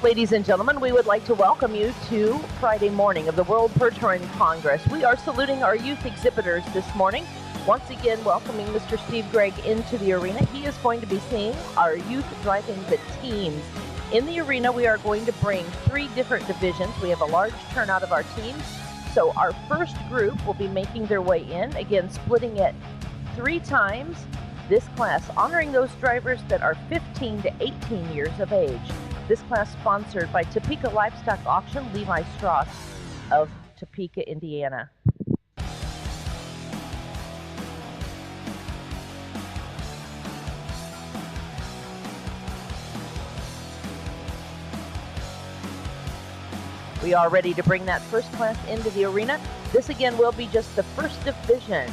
Ladies and gentlemen, we would like to welcome you to Friday morning of the World Per Touring Congress. We are saluting our youth exhibitors this morning. Once again, welcoming Mr. Steve Gregg into the arena. He is going to be seeing our youth driving the teams. In the arena, we are going to bring 3 different divisions. We have a large turnout of our teams. So our first group will be making their way in, again, splitting it 3 times. This class honoring those drivers that are 15 to 18 years of age. This class sponsored by Topeka Livestock Auction, Levi Strauss of Topeka, Indiana. We are ready to bring that first class into the arena. This again will be just the first division.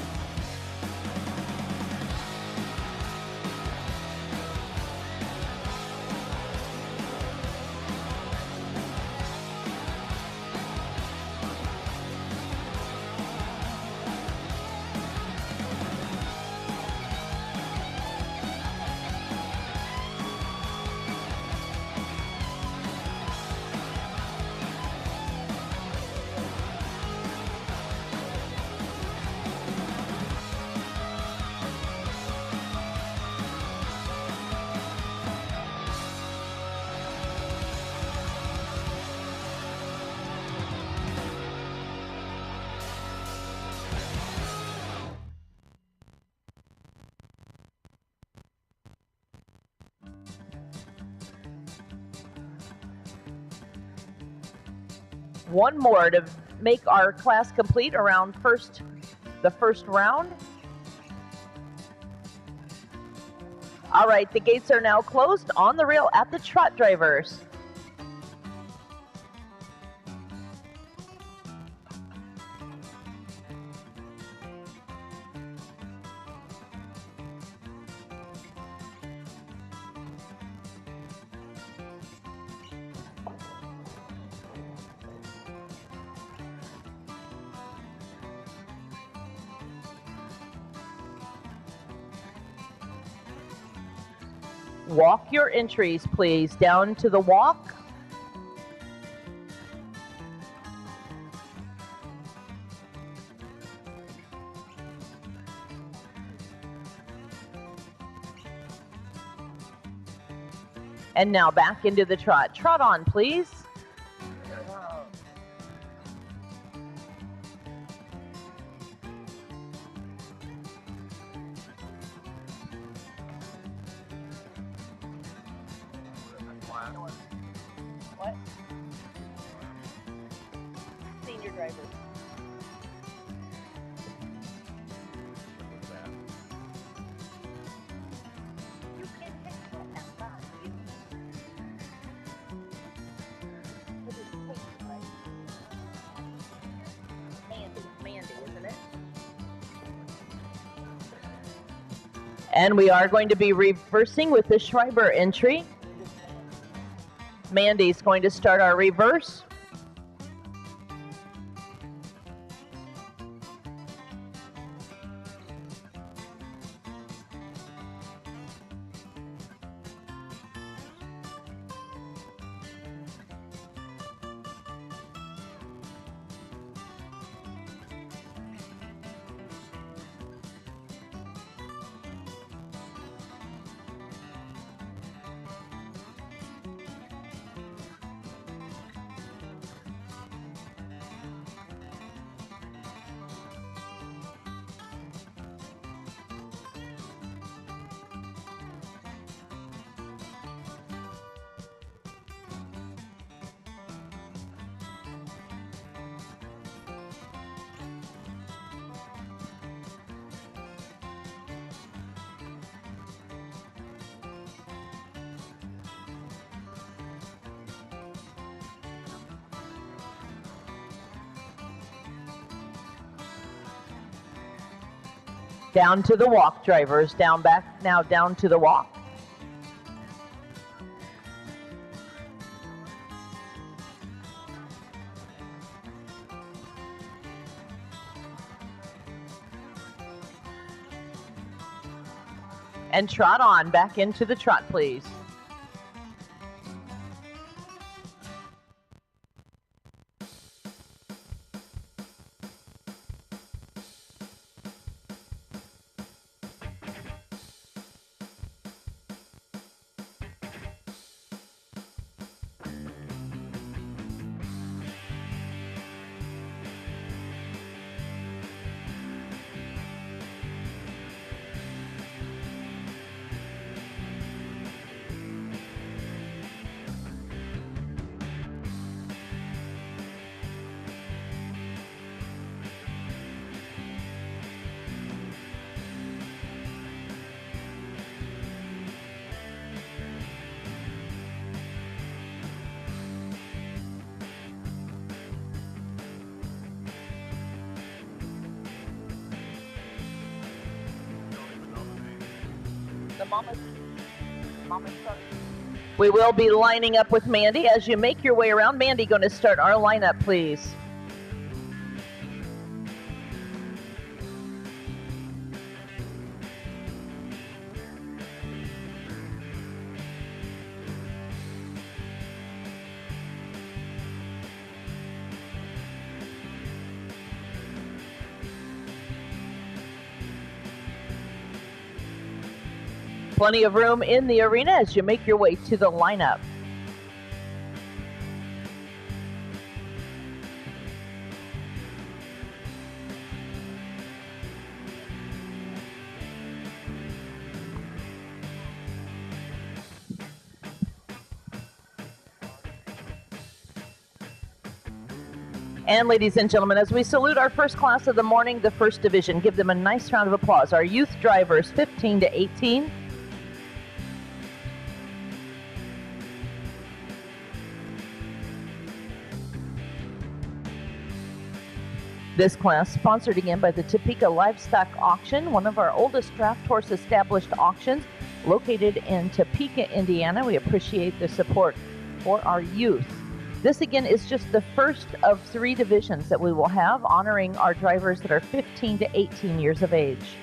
One more to make our class complete around the first round. All right, the gates are now closed on the rail at the trot drivers. Walk your entries, please, down to the walk. And now back into the trot. Trot on, please. What? Senior drivers. You can't take that back. Mandy, isn't it? And we are going to be reversing with the Schreiber entry. Mandy's going to start our reverse. Down to the walk, drivers. Down to the walk. And trot on, back into the trot, please. We will be lining up with Mandy. As you make your way around, Mandy, going to start our lineup, please. Plenty of room in the arena as you make your way to the lineup. And ladies and gentlemen, as we salute our first class of the morning, the first division, give them a nice round of applause. Our youth drivers, 15 to 18. This class sponsored again by the Topeka Livestock Auction, one of our oldest draft horse established auctions located in Topeka, Indiana. We appreciate the support for our youth. This again is just the first of 3 divisions that we will have, honoring our drivers that are 15 to 18 years of age.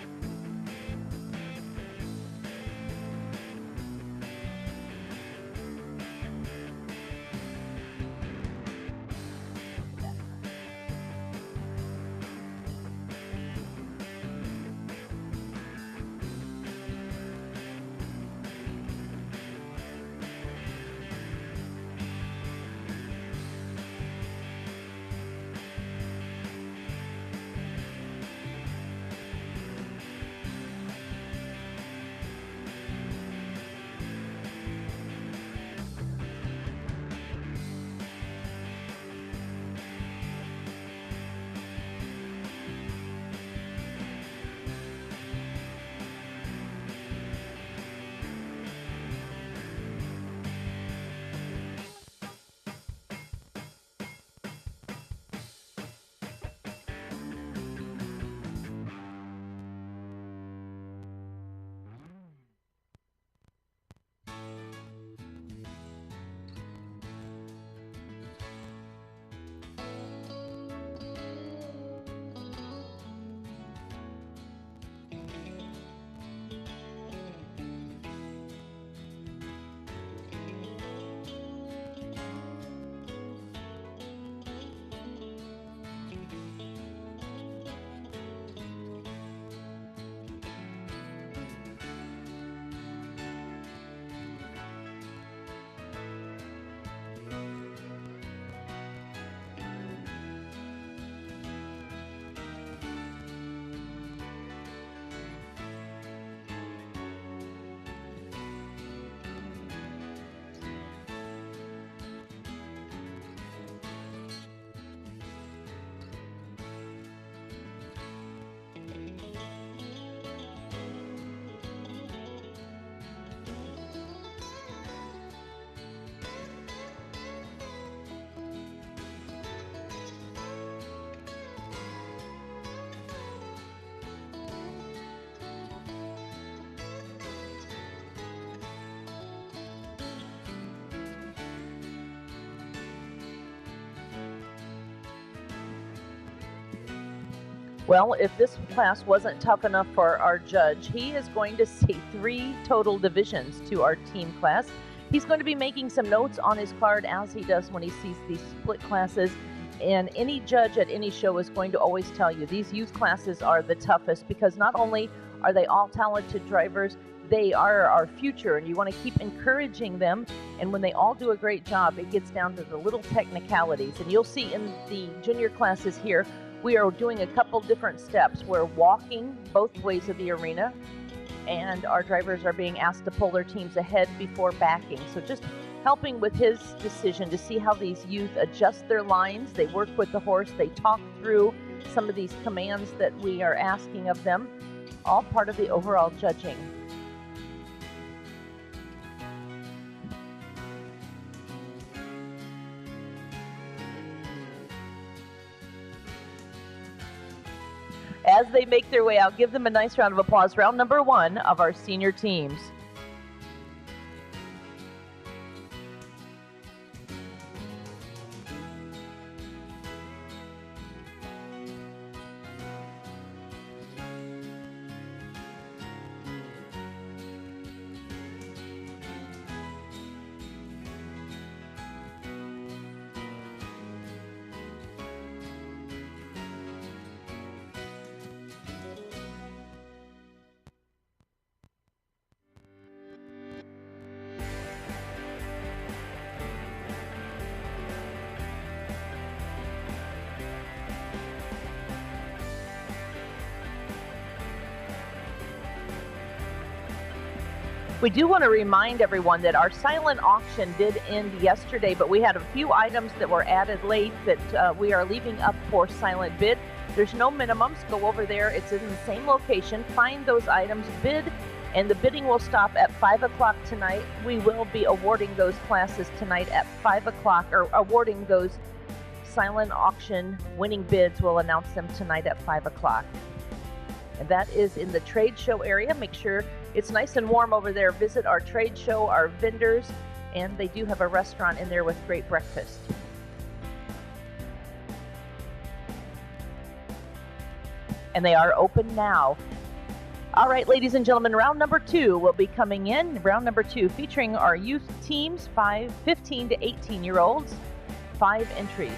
Well, if this class wasn't tough enough for our judge, he is going to see 3 total divisions to our team class. He's going to be making some notes on his card, as he does when he sees these split classes. And any judge at any show is going to always tell you these youth classes are the toughest, because not only are they all talented drivers, they are our future, and you want to keep encouraging them. And when they all do a great job, it gets down to the little technicalities. And you'll see in the junior classes here, we are doing a couple different steps. We're walking both ways of the arena, and our drivers are being asked to pull their teams ahead before backing. So just helping with his decision to see how these youth adjust their lines. They work with the horse. They talk through some of these commands that we are asking of them, all part of the overall judging. As they make their way out, give them a nice round of applause. Round number 1 of our senior teams. We do want to remind everyone that our silent auction did end yesterday, but we had a few items that were added late that we are leaving up for silent bid. There's no minimums. Go over there. It's in the same location. Find those items, bid, and the bidding will stop at 5 o'clock tonight. We will be awarding those classes tonight at 5 o'clock, or awarding those silent auction winning bids. We'll announce them tonight at 5 o'clock. And that is in the trade show area. Make sure it's nice and warm over there. Visit our trade show, our vendors, and they do have a restaurant in there with great breakfast. And they are open now. All right, ladies and gentlemen, round number 2 will be coming in. Round number 2 featuring our youth teams, 15 to 18-year-olds, 5 entries.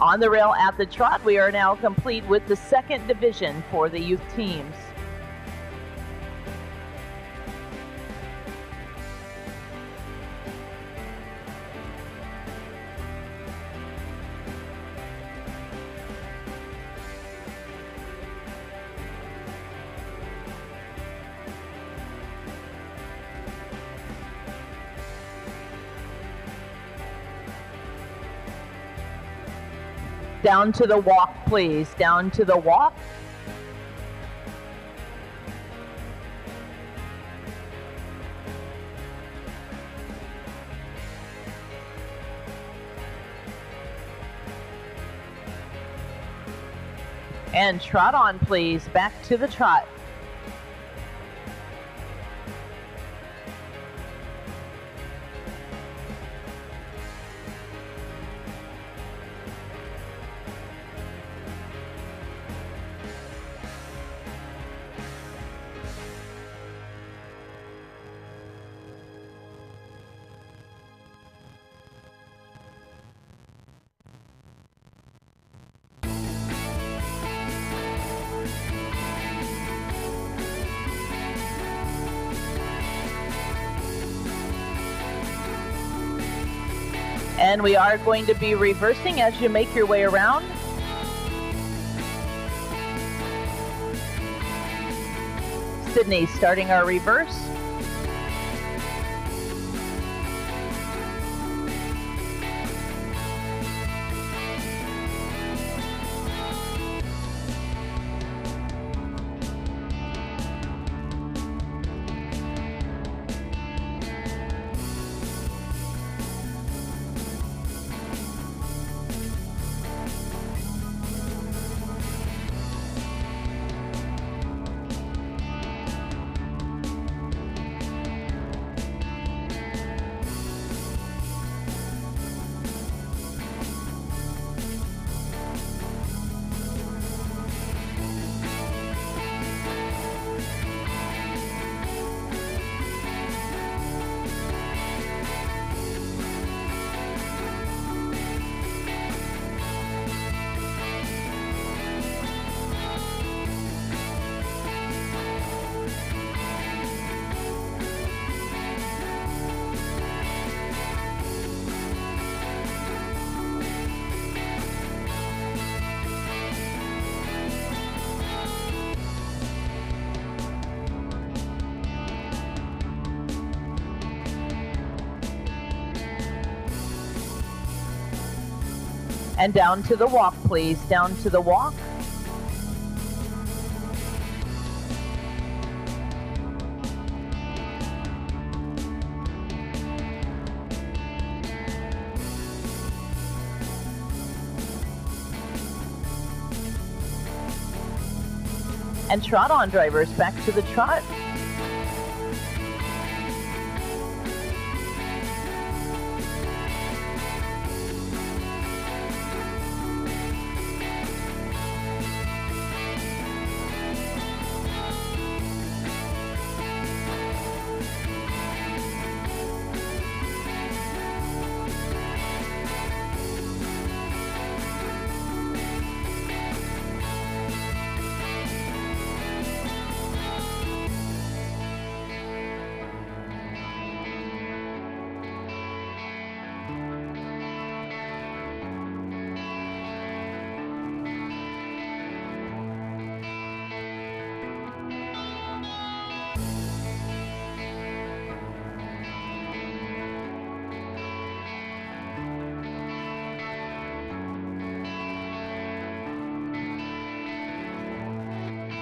On the rail at the trot, we are now complete with the second division for the youth teams. Down to the walk, please. Down to the walk. And trot on, please. Back to the trot. And we are going to be reversing as you make your way around. Sydney starting our reverse. And down to the walk, please. Down to the walk. And trot on, drivers, back to the trot.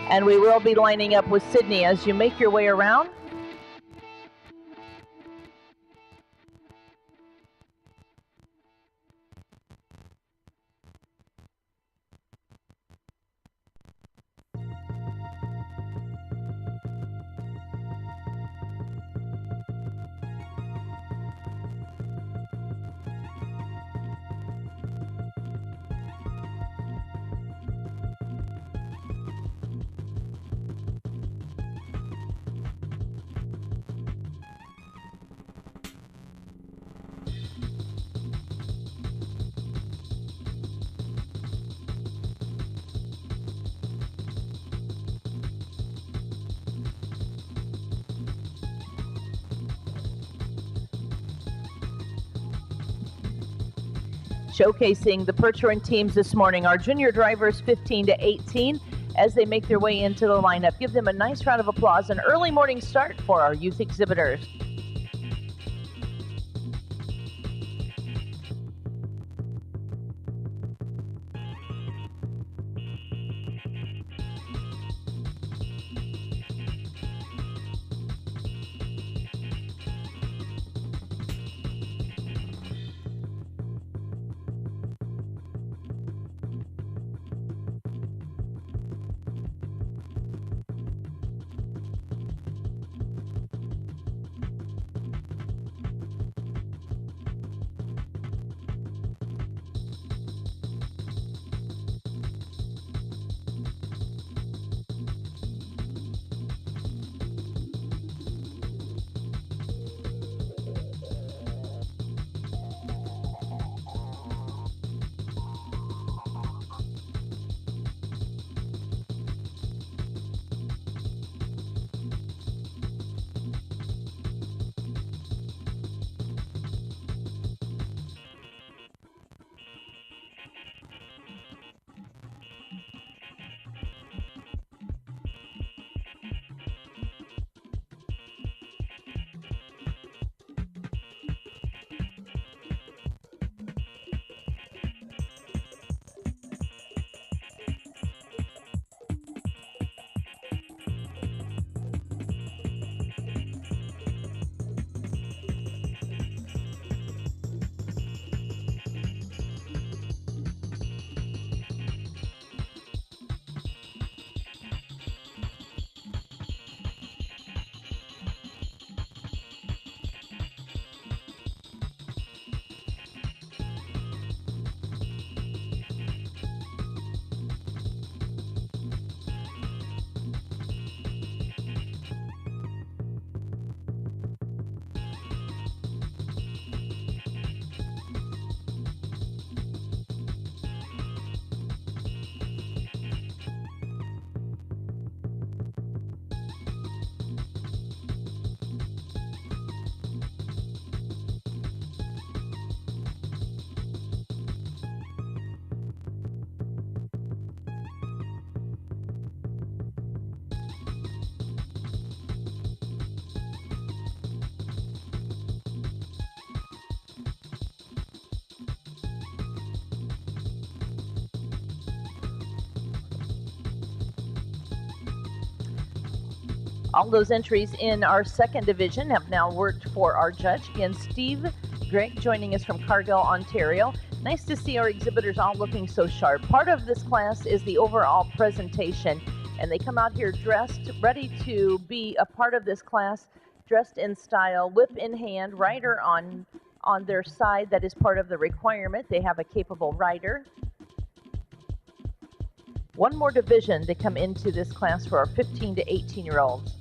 And we will be lining up with Sydney as you make your way around. Showcasing the Perch Touring teams this morning, our junior drivers 15 to 18 as they make their way into the lineup. Give them a nice round of applause, an early morning start for our youth exhibitors. All those entries in our second division have now worked for our judge. Again, Steve Gregg joining us from Cargill, Ontario. Nice to see our exhibitors all looking so sharp. Part of this class is the overall presentation, and they come out here dressed, ready to be a part of this class, dressed in style, whip in hand, rider on their side. That is part of the requirement. They have a capable rider. One more division to come into this class for our 15 to 18-year-olds.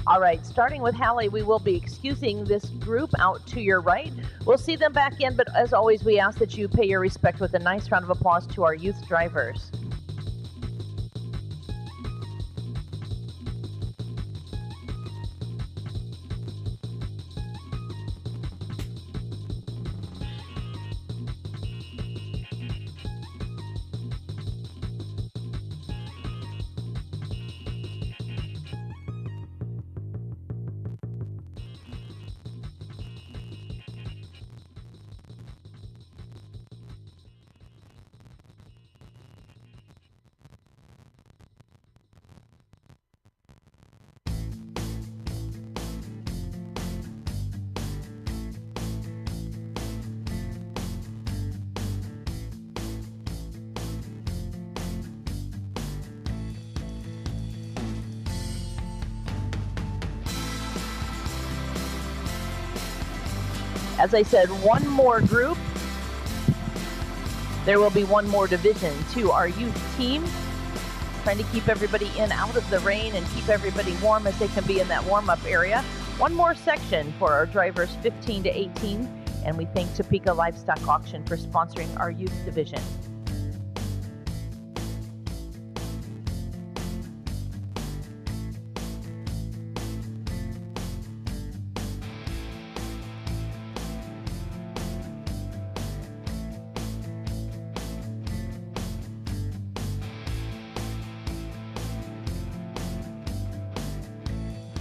All right, starting with Hallie, we will be excusing this group out to your right. We'll see them back in, but as always, we ask that you pay your respect with a nice round of applause to our youth drivers. As I said, one more group. There will be one more division to our youth team. Trying to keep everybody in out of the rain and keep everybody warm as they can be in that warm-up area. One more section for our drivers 15 to 18. And we thank Topeka Livestock Auction for sponsoring our youth division.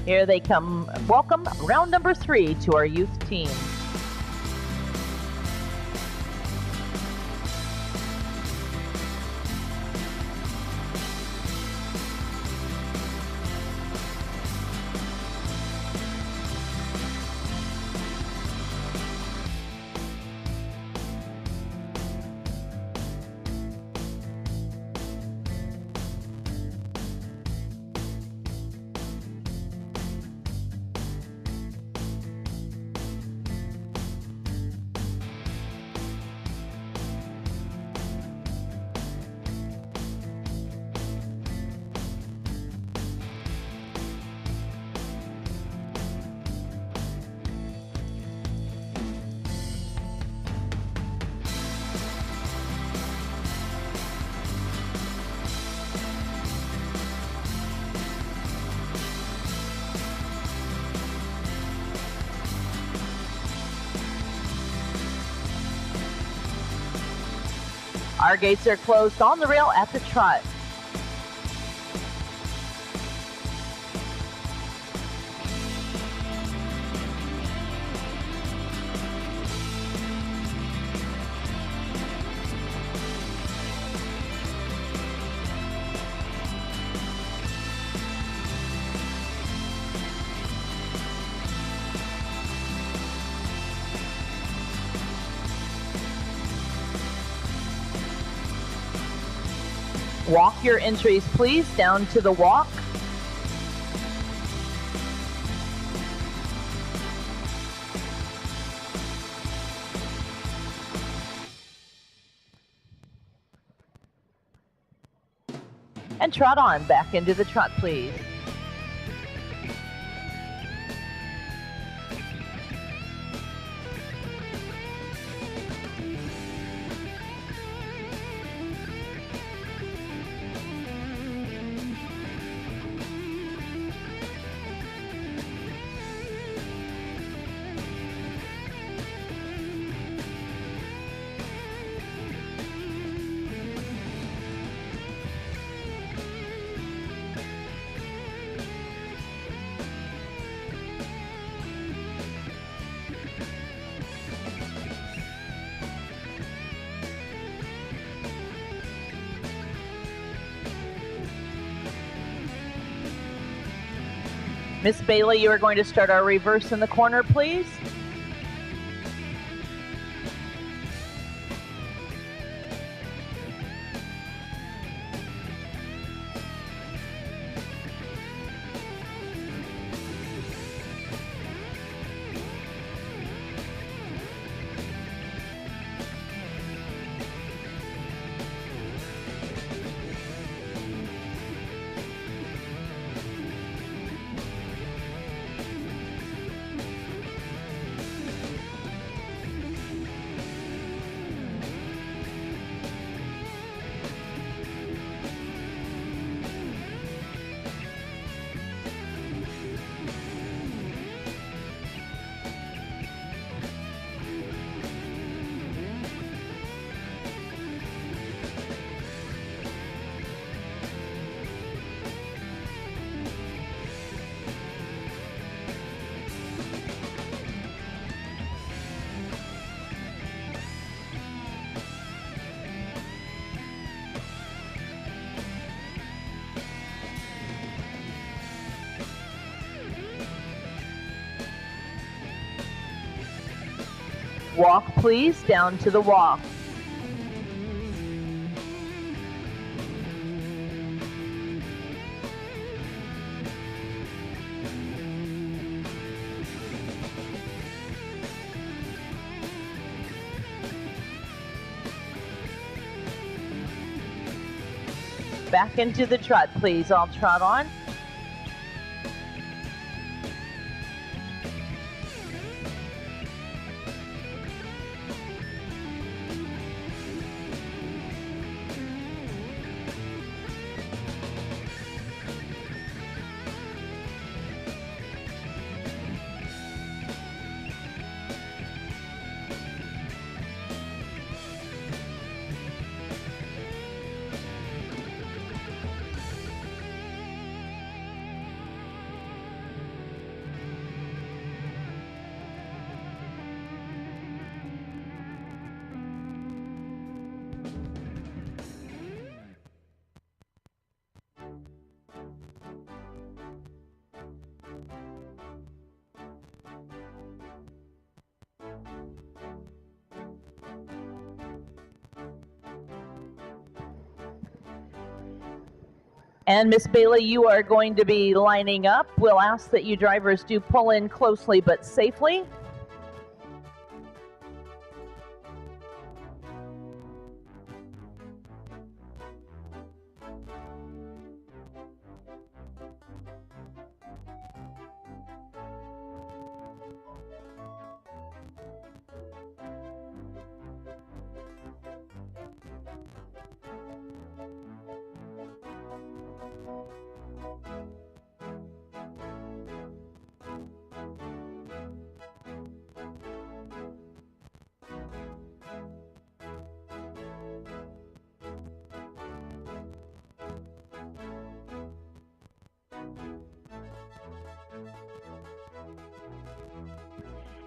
Here they come. Welcome, round number 3 to our youth team. Our gates are closed on the rail at the trot. Walk your entries, please, down to the walk. And trot on back into the trot, please. Miss Bailey, you are going to start our reverse in the corner, please. Walk, please, down to the walk. Back into the trot, please. I'll trot on. And Miss Bailey, you are going to be lining up. We'll ask that you drivers do pull in closely but safely.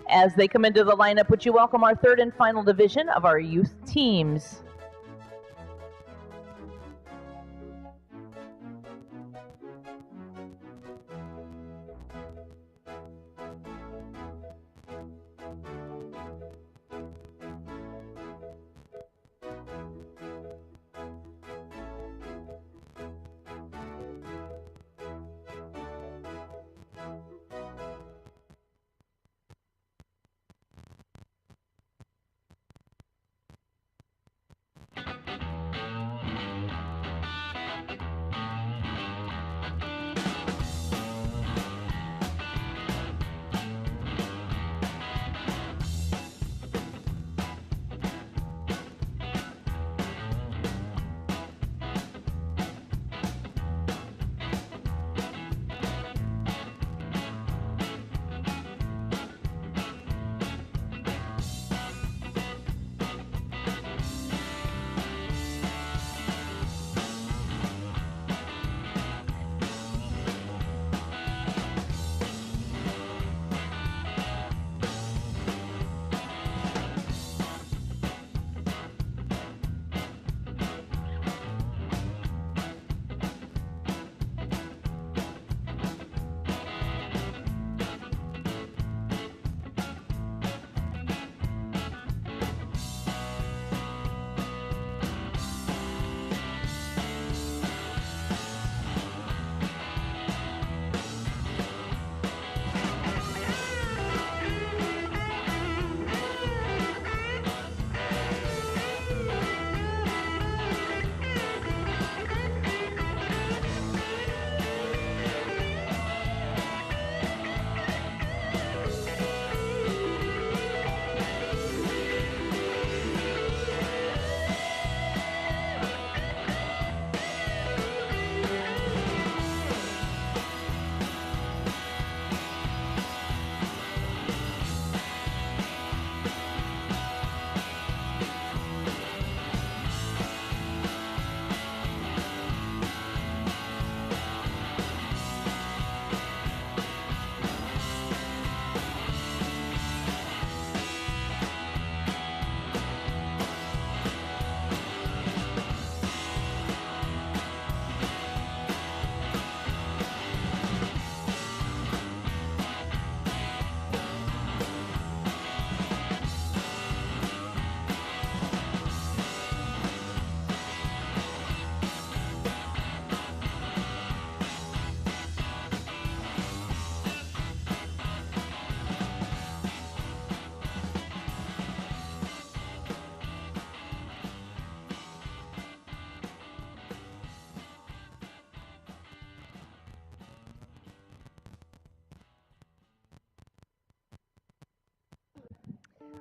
As they come into the lineup, would you welcome our third and final division of our youth teams?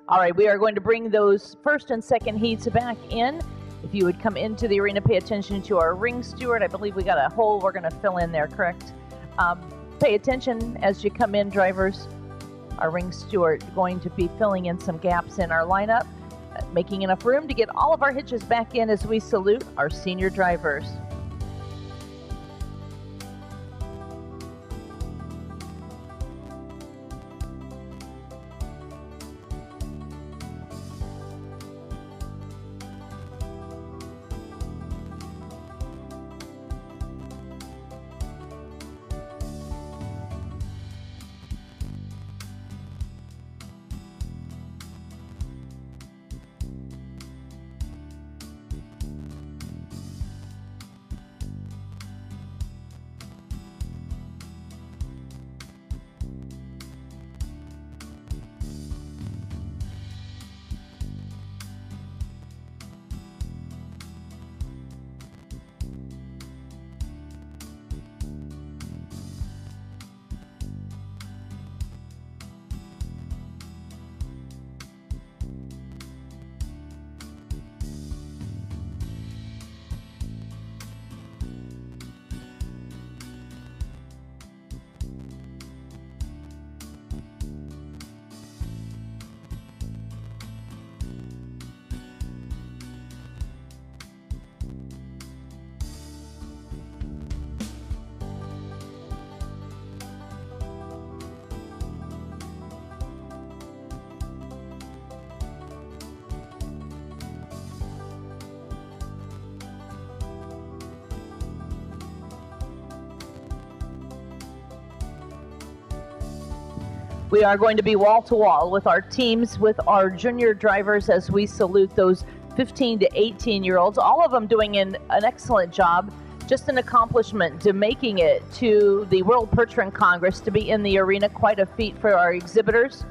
All right, we are going to bring those first and second heats back in. If you would come into the arena, pay attention to our ring steward. I believe we got a hole we're going to fill in there, correct? Pay attention as you come in, drivers. Our ring steward going to be filling in some gaps in our lineup, making enough room to get all of our hitches back in as we salute our senior drivers. We are going to be wall to wall with our teams, with our junior drivers as we salute those 15 to 18-year-olds, all of them doing an excellent job. Just an accomplishment to making it to the World Percheron Congress, to be in the arena, quite a feat for our exhibitors.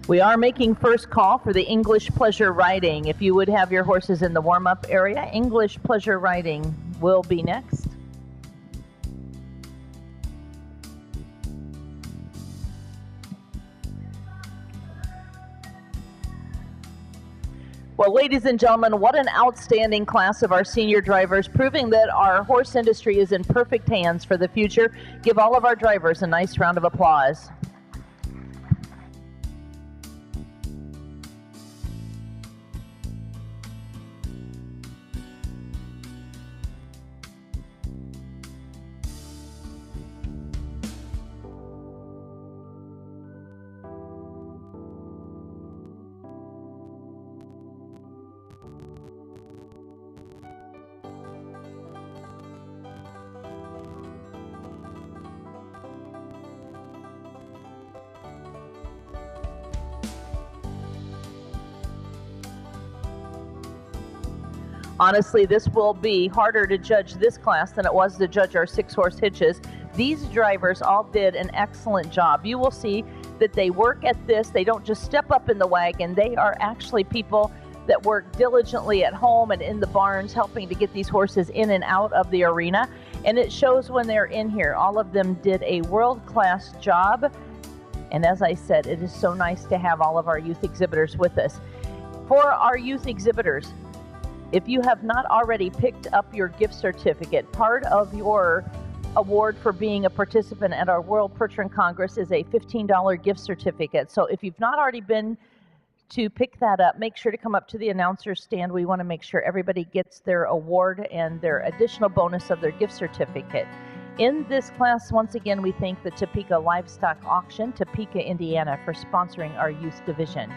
We are making first call for the English pleasure riding. If you would have your horses in the warm-up area, English pleasure riding will be next. Well, ladies and gentlemen, what an outstanding class of our senior drivers, proving that our horse industry is in perfect hands for the future. Give all of our drivers a nice round of applause. Honestly, this will be harder to judge this class than it was to judge our 6-horse hitches. These drivers all did an excellent job. You will see that they work at this. They don't just step up in the wagon. They are actually people that work diligently at home and in the barns, helping to get these horses in and out of the arena. And it shows when they're in here. All of them did a world-class job. And as I said, it is so nice to have all of our youth exhibitors with us. For our youth exhibitors, if you have not already picked up your gift certificate, part of your award for being a participant at our World Percheron Congress is a $15 gift certificate. So if you've not already been to pick that up, make sure to come up to the announcer's stand. We want to make sure everybody gets their award and their additional bonus of their gift certificate. In this class, once again, we thank the Topeka Livestock Auction, Topeka, Indiana, for sponsoring our youth division.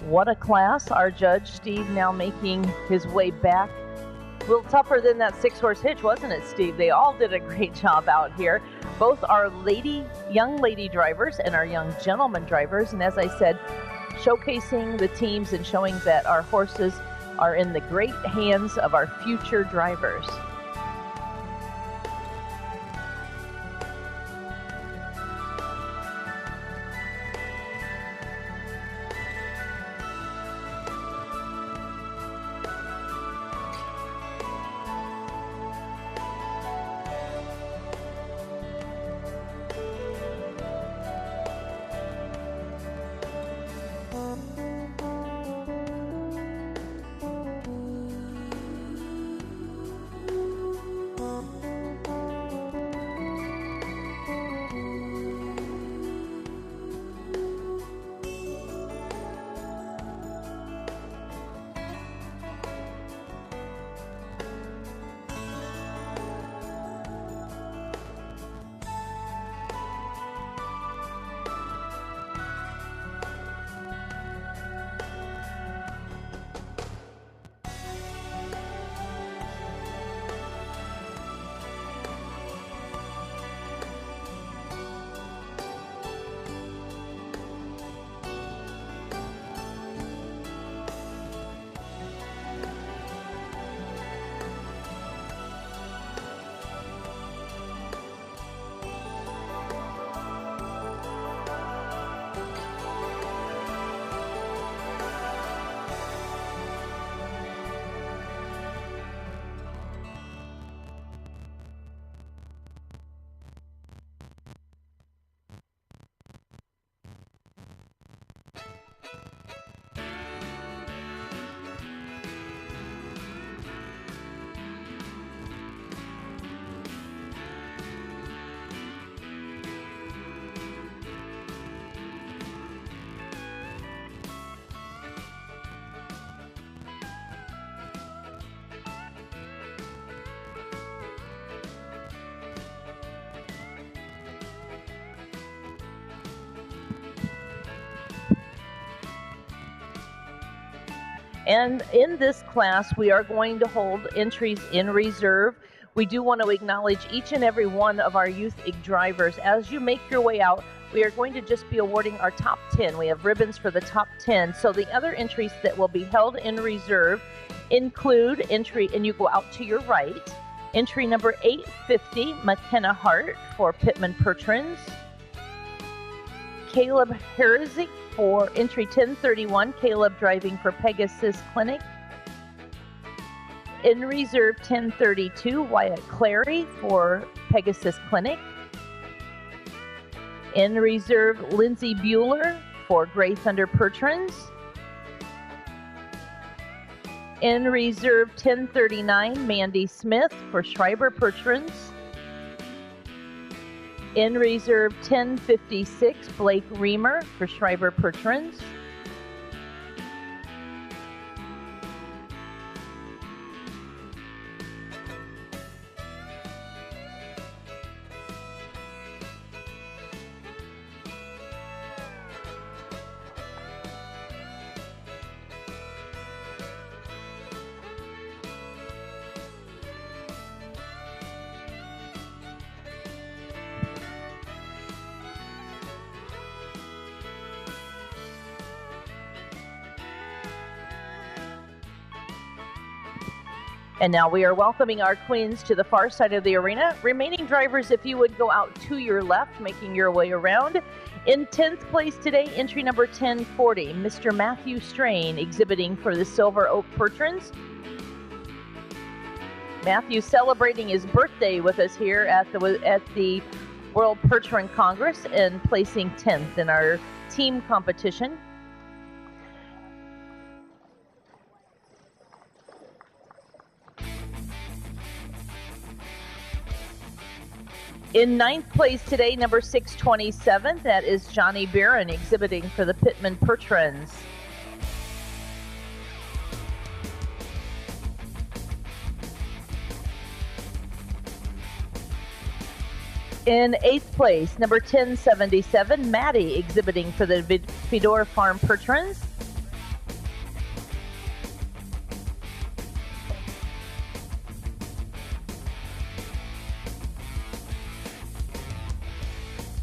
What a class. Our judge, Steve, now making his way back. A little tougher than that 6-horse hitch, wasn't it, Steve? They all did a great job out here. Both our young lady drivers and our young gentleman drivers. And as I said, showcasing the teams and showing that our horses are in the great hands of our future drivers. And in this class, we are going to hold entries in reserve. We do want to acknowledge each and every one of our youth drivers. As you make your way out, we are going to just be awarding our top 10. We have ribbons for the top 10. So the other entries that will be held in reserve include entry, and you go out to your right, entry number 850, McKenna Hart for Pittman Pertrins. Caleb Herizik for entry 1031, Caleb driving for Pegasus Clinic. In reserve 1032, Wyatt Clary for Pegasus Clinic. In reserve, Lindsay Bueller for Gray Thunder Pertrins. In reserve 1039, Mandy Smith for Schreiber Pertrins. In reserve 1056, Blake Reamer for Schreiber Pertrins. And now we are welcoming our queens to the far side of the arena. Remaining drivers, if you would go out to your left, making your way around. In 10th place today, entry number 1040, Mr. Matthew Strain, exhibiting for the Silver Oak Pertrins. Matthew celebrating his birthday with us here at the World Percheron Congress and placing 10th in our team competition. In 9th place today, number 627, that is Johnny Barron, exhibiting for the Pittman Pertrins. In 8th place, number 1077, Maddie, exhibiting for the Fedor Farm Pertrins.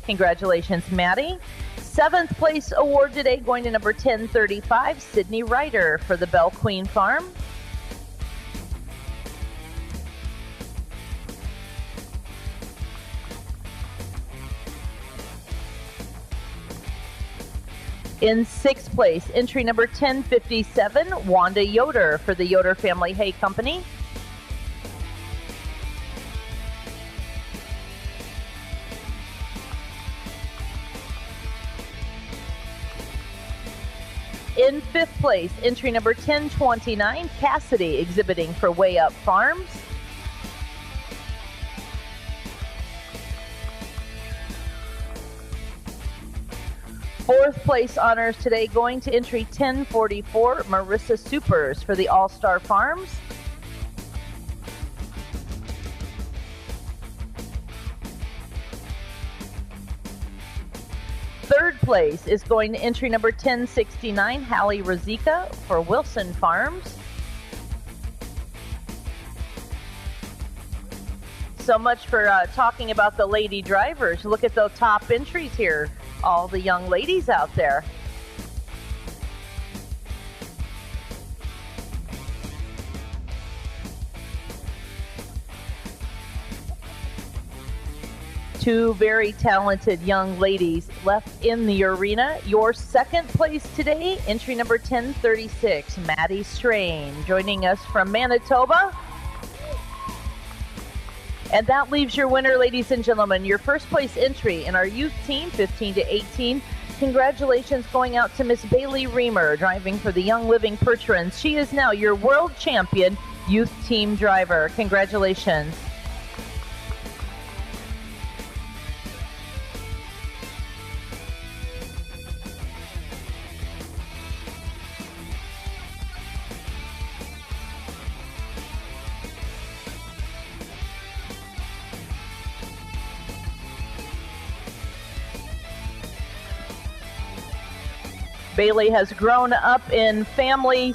Congratulations, Maddie. 7th place award today going to number 1035, Sydney Ryder for the Belle Queen Farm. In 6th place, entry number 1057, Wanda Yoder for the Yoder Family Hay Company. In 5th place, entry number 1029, Cassidy exhibiting for Way Up Farms. Fourth place honors today going to entry 1044, Marissa Supers for the All Star Farms. Third place is going to entry number 1069, Hallie Rosica for Wilson Farms. So much for talking about the lady drivers. Look at the top entries here. All the young ladies out there. Two very talented young ladies left in the arena. Your 2nd place today, entry number 1036, Maddie Strain, joining us from Manitoba. And that leaves your winner, ladies and gentlemen. Your 1st place entry in our youth team, 15 to 18. Congratulations going out to Miss Bailey Reamer, driving for the Young Living Percherons. She is now your world champion youth team driver. Congratulations. Bailey has grown up in family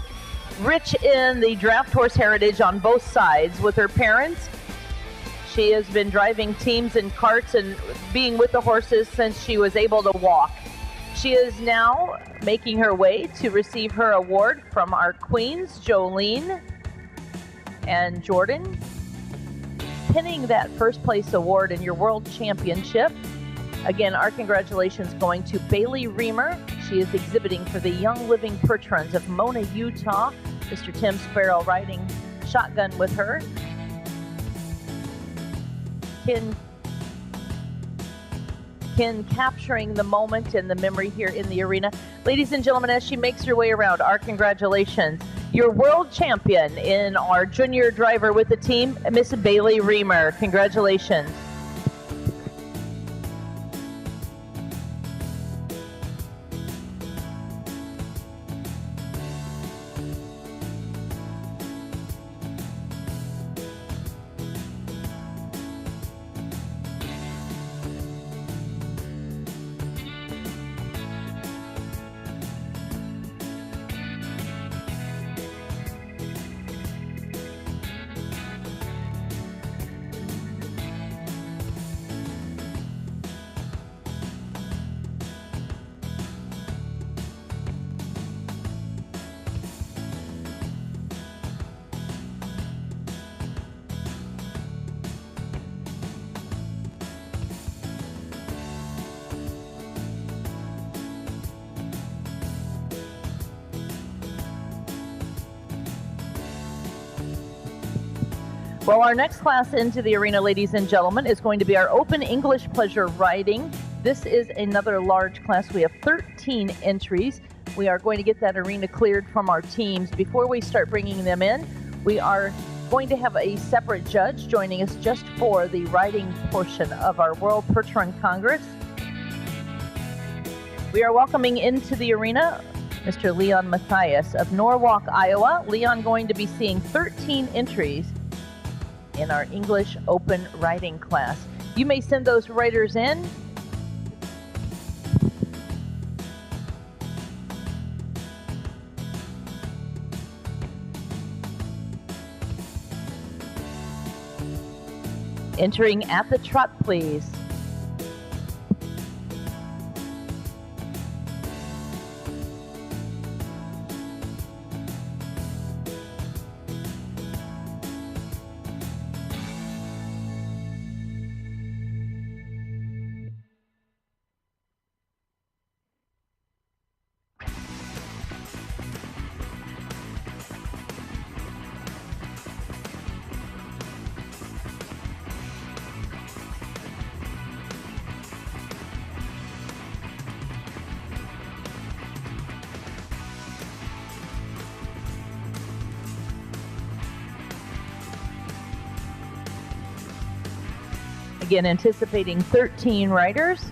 rich in the draft horse heritage on both sides with her parents. She has been driving teams and carts and being with the horses since she was able to walk. She is now making her way to receive her award from our queens, Jolene and Jordan, pinning that 1st place award in your world championship. Again, our congratulations going to Bailey Reamer. She is exhibiting for the Young Living Percherons of Mona, Utah. Mr. Tim Sparrow riding shotgun with her. Ken capturing the moment and the memory here in the arena. Ladies and gentlemen, as she makes her way around, our congratulations. Your world champion in our junior driver with the team, Miss Bailey Reamer. Congratulations. Well, our next class into the arena, ladies and gentlemen, is going to be our Open English Pleasure Riding. This is another large class. We have 13 entries. We are going to get that arena cleared from our teams. Before we start bringing them in, we are going to have a separate judge joining us just for the riding portion of our World Percheron Congress. We are welcoming into the arena Mr. Leon Mathias of Norwalk, Iowa. Leon going to be seeing 13 entries in our English Open Riding class. You may send those riders in. Entering at the trot, please. again, anticipating 13 riders.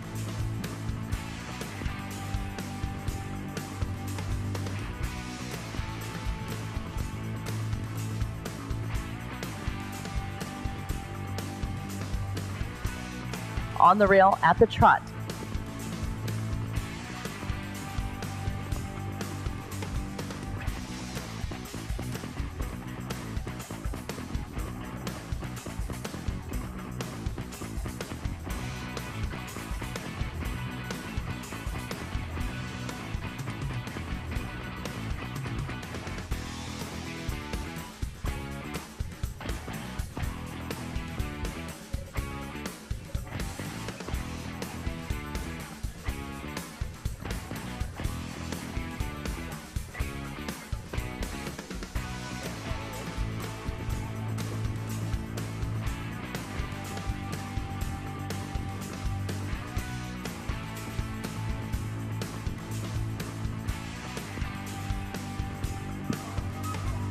On the rail at the trot.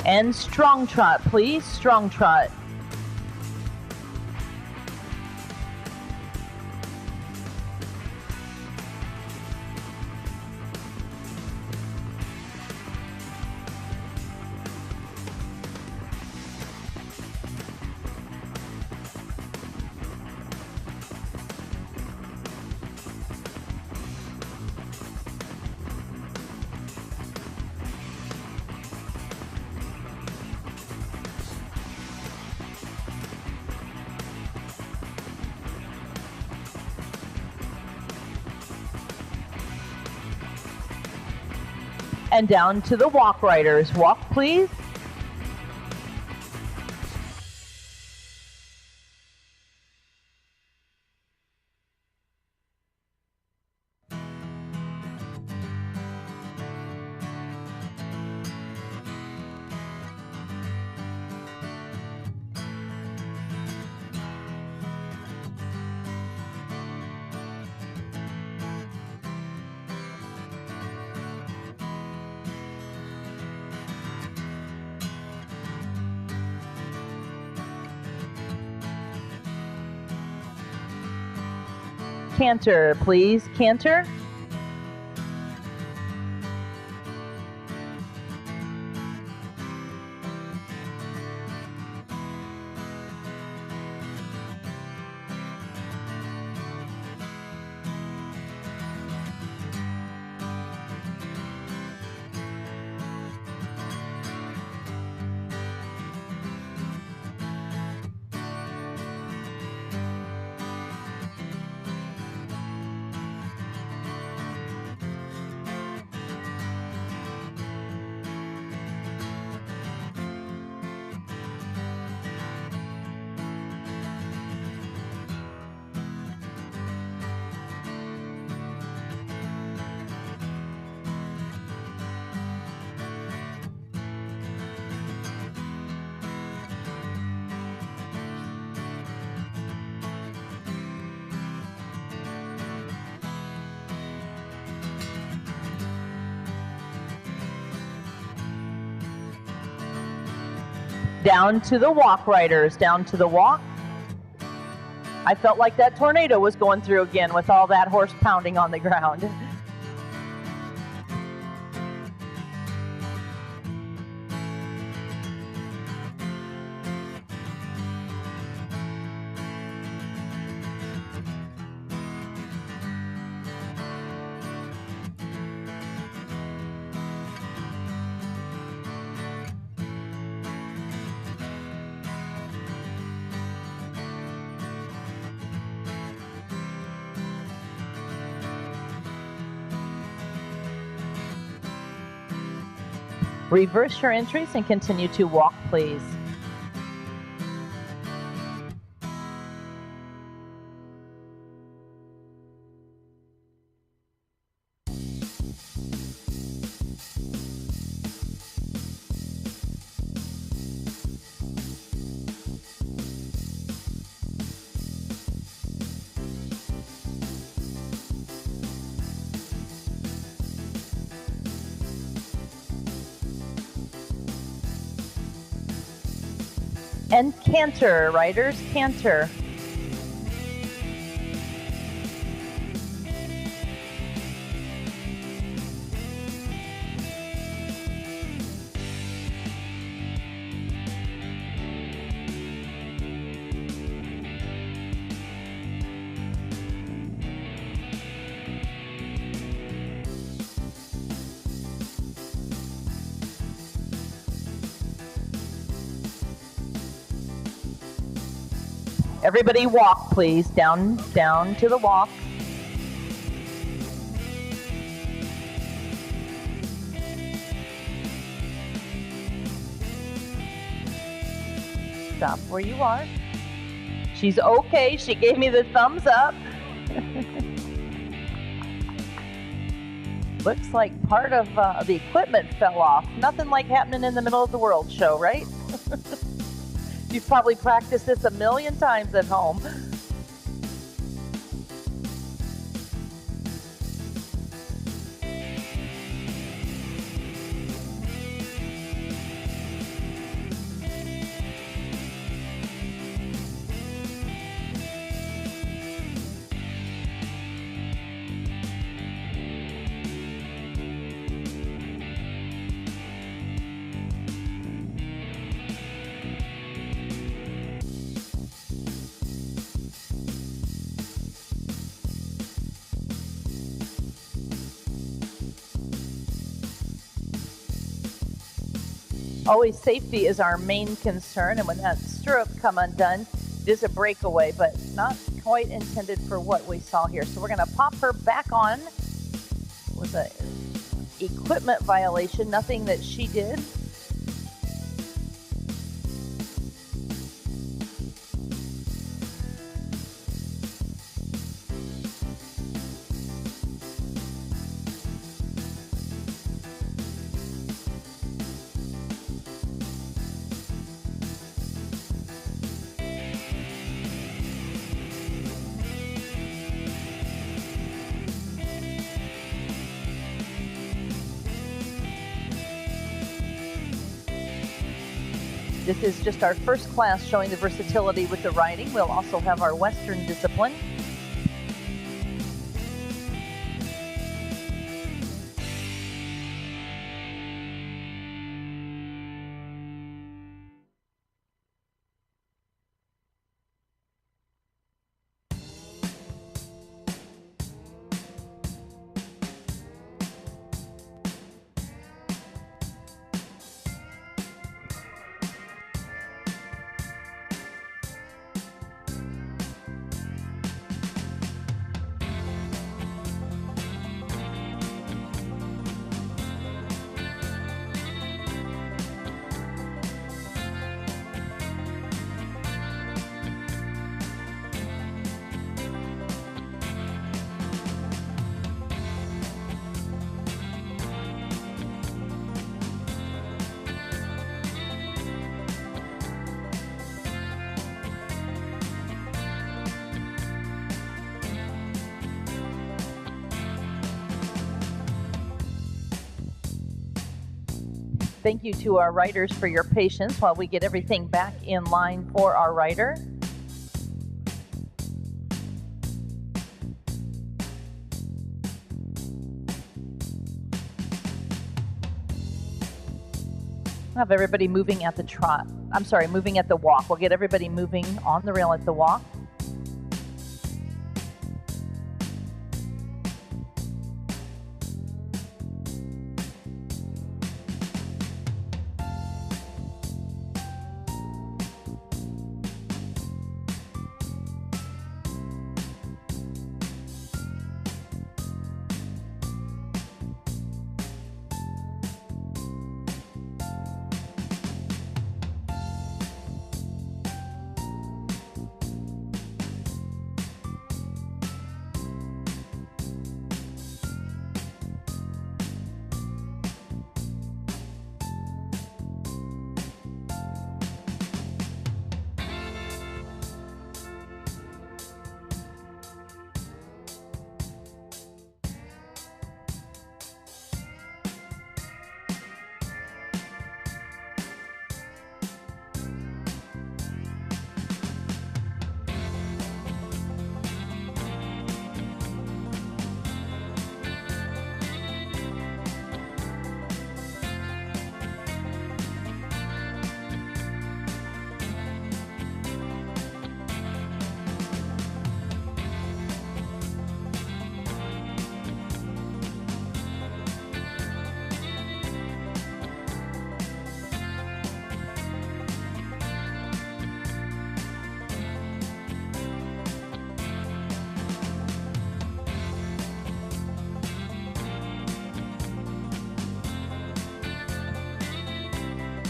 And strong trot, please, strong trot. And down to the walk riders. Walk, please. Canter, please, canter. Down to the walk riders, down to the walk. I felt like that tornado was going through again with all that horse pounding on the ground. Reverse your entries and continue to walk, please. And canter, riders, canter. Everybody walk, please. Down to the walk. Stop where you are. She's okay. She gave me the thumbs up. Looks like part of the equipment fell off. Nothing like happening in the middle of the world show, right? You've probably practiced this a million times at home. Always safety is our main concern, and when that stirrup come undone, it is a breakaway, but not quite intended for what we saw here. So we're going to pop her back on with an equipment violation, nothing that she did. This is just our first class showing the versatility with the riding. We'll also have our Western discipline. Thank you to our riders for your patience while we get everything back in line for our rider. We'll have everybody moving at the trot. I'm sorry, moving at the walk. We'll get everybody moving on the rail at the walk.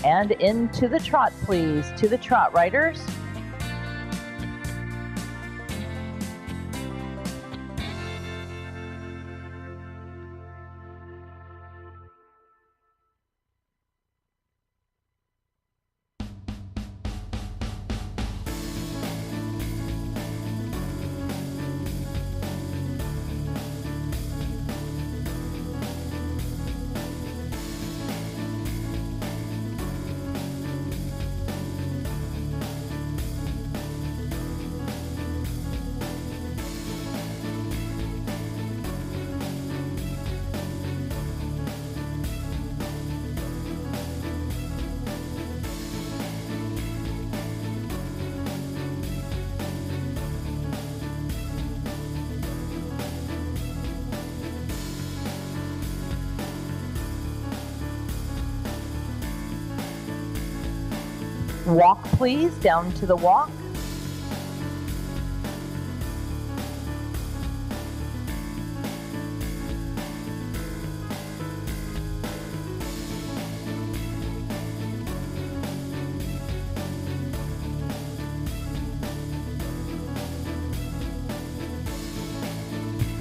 And into the trot, please. To the trot, riders. Walk, please, down to the walk.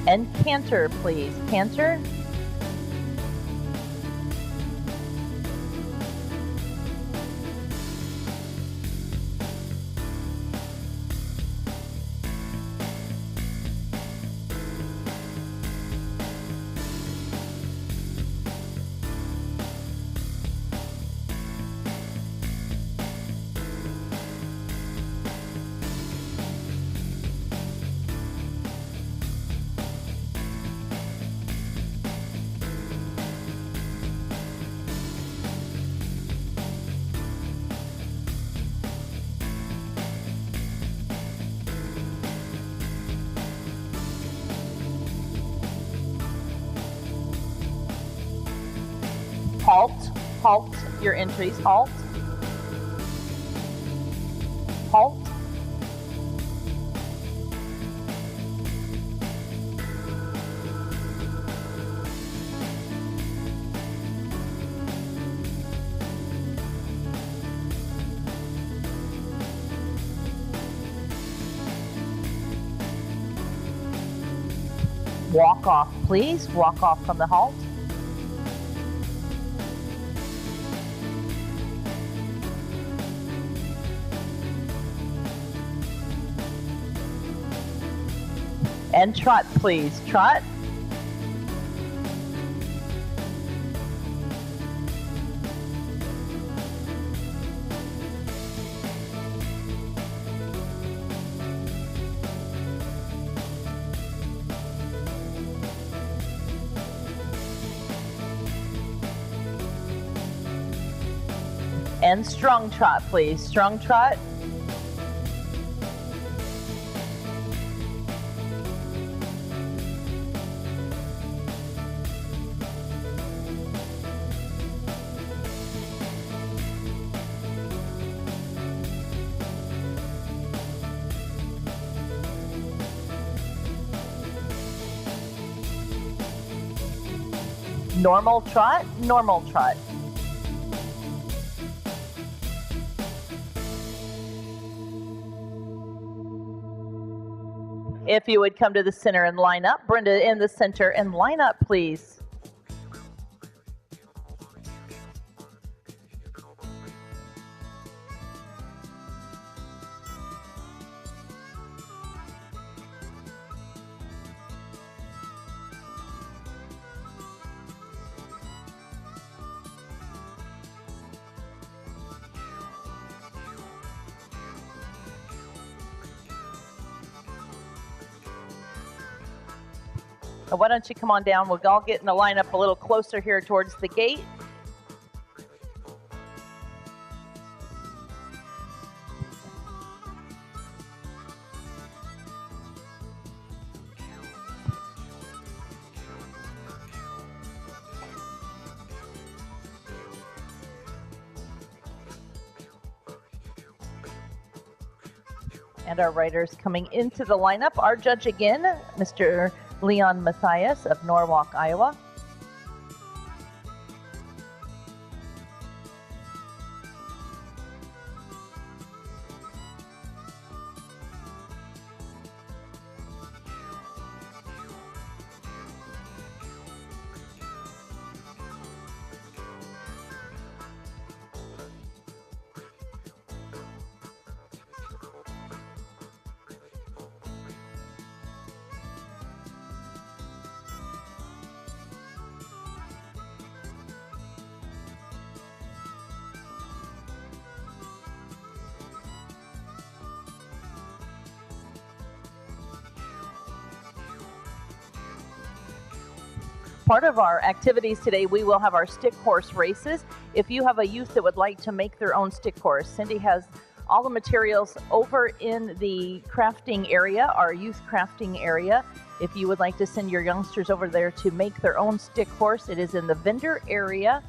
And canter, please. Canter. Halt, halt your entries, halt, halt. Walk off, please, walk off from the halt. And trot, please. Trot. And strong trot, please. Strong trot. Normal trot, normal trot. If you would come to the center and line up. Brenda, in the center and line up, please. Why don't you come on down? We'll all get in the lineup a little closer here towards the gate. And our riders coming into the lineup. Our judge again, Mr. Leon Matthias of Norwalk, Iowa. Part of our activities today, we will have our stick horse races. If you have a youth that would like to make their own stick horse, Cindy has all the materials over in the crafting area, our youth crafting area. If you would like to send your youngsters over there to make their own stick horse, it is in the vendor area.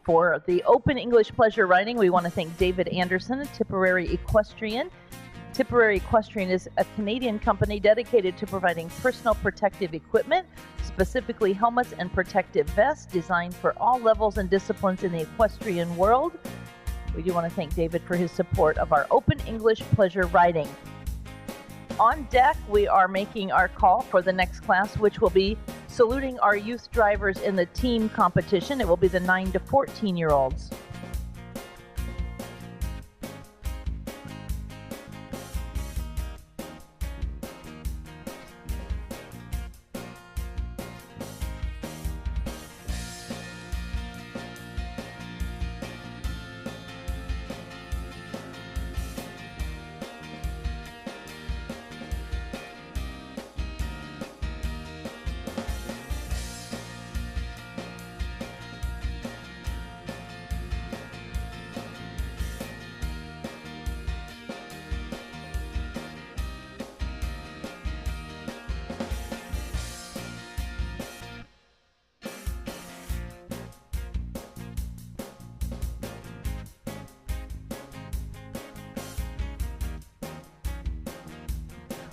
For the Open English Pleasure Riding, we want to thank David Anderson, Tipperary Equestrian. Tipperary Equestrian is a Canadian company dedicated to providing personal protective equipment, specifically helmets and protective vests designed for all levels and disciplines in the equestrian world. We do want to thank David for his support of our Open English Pleasure Riding. On deck, we are making our call for the next class, which will be saluting our youth drivers in the team competition. It will be the 9 to 14-year-olds.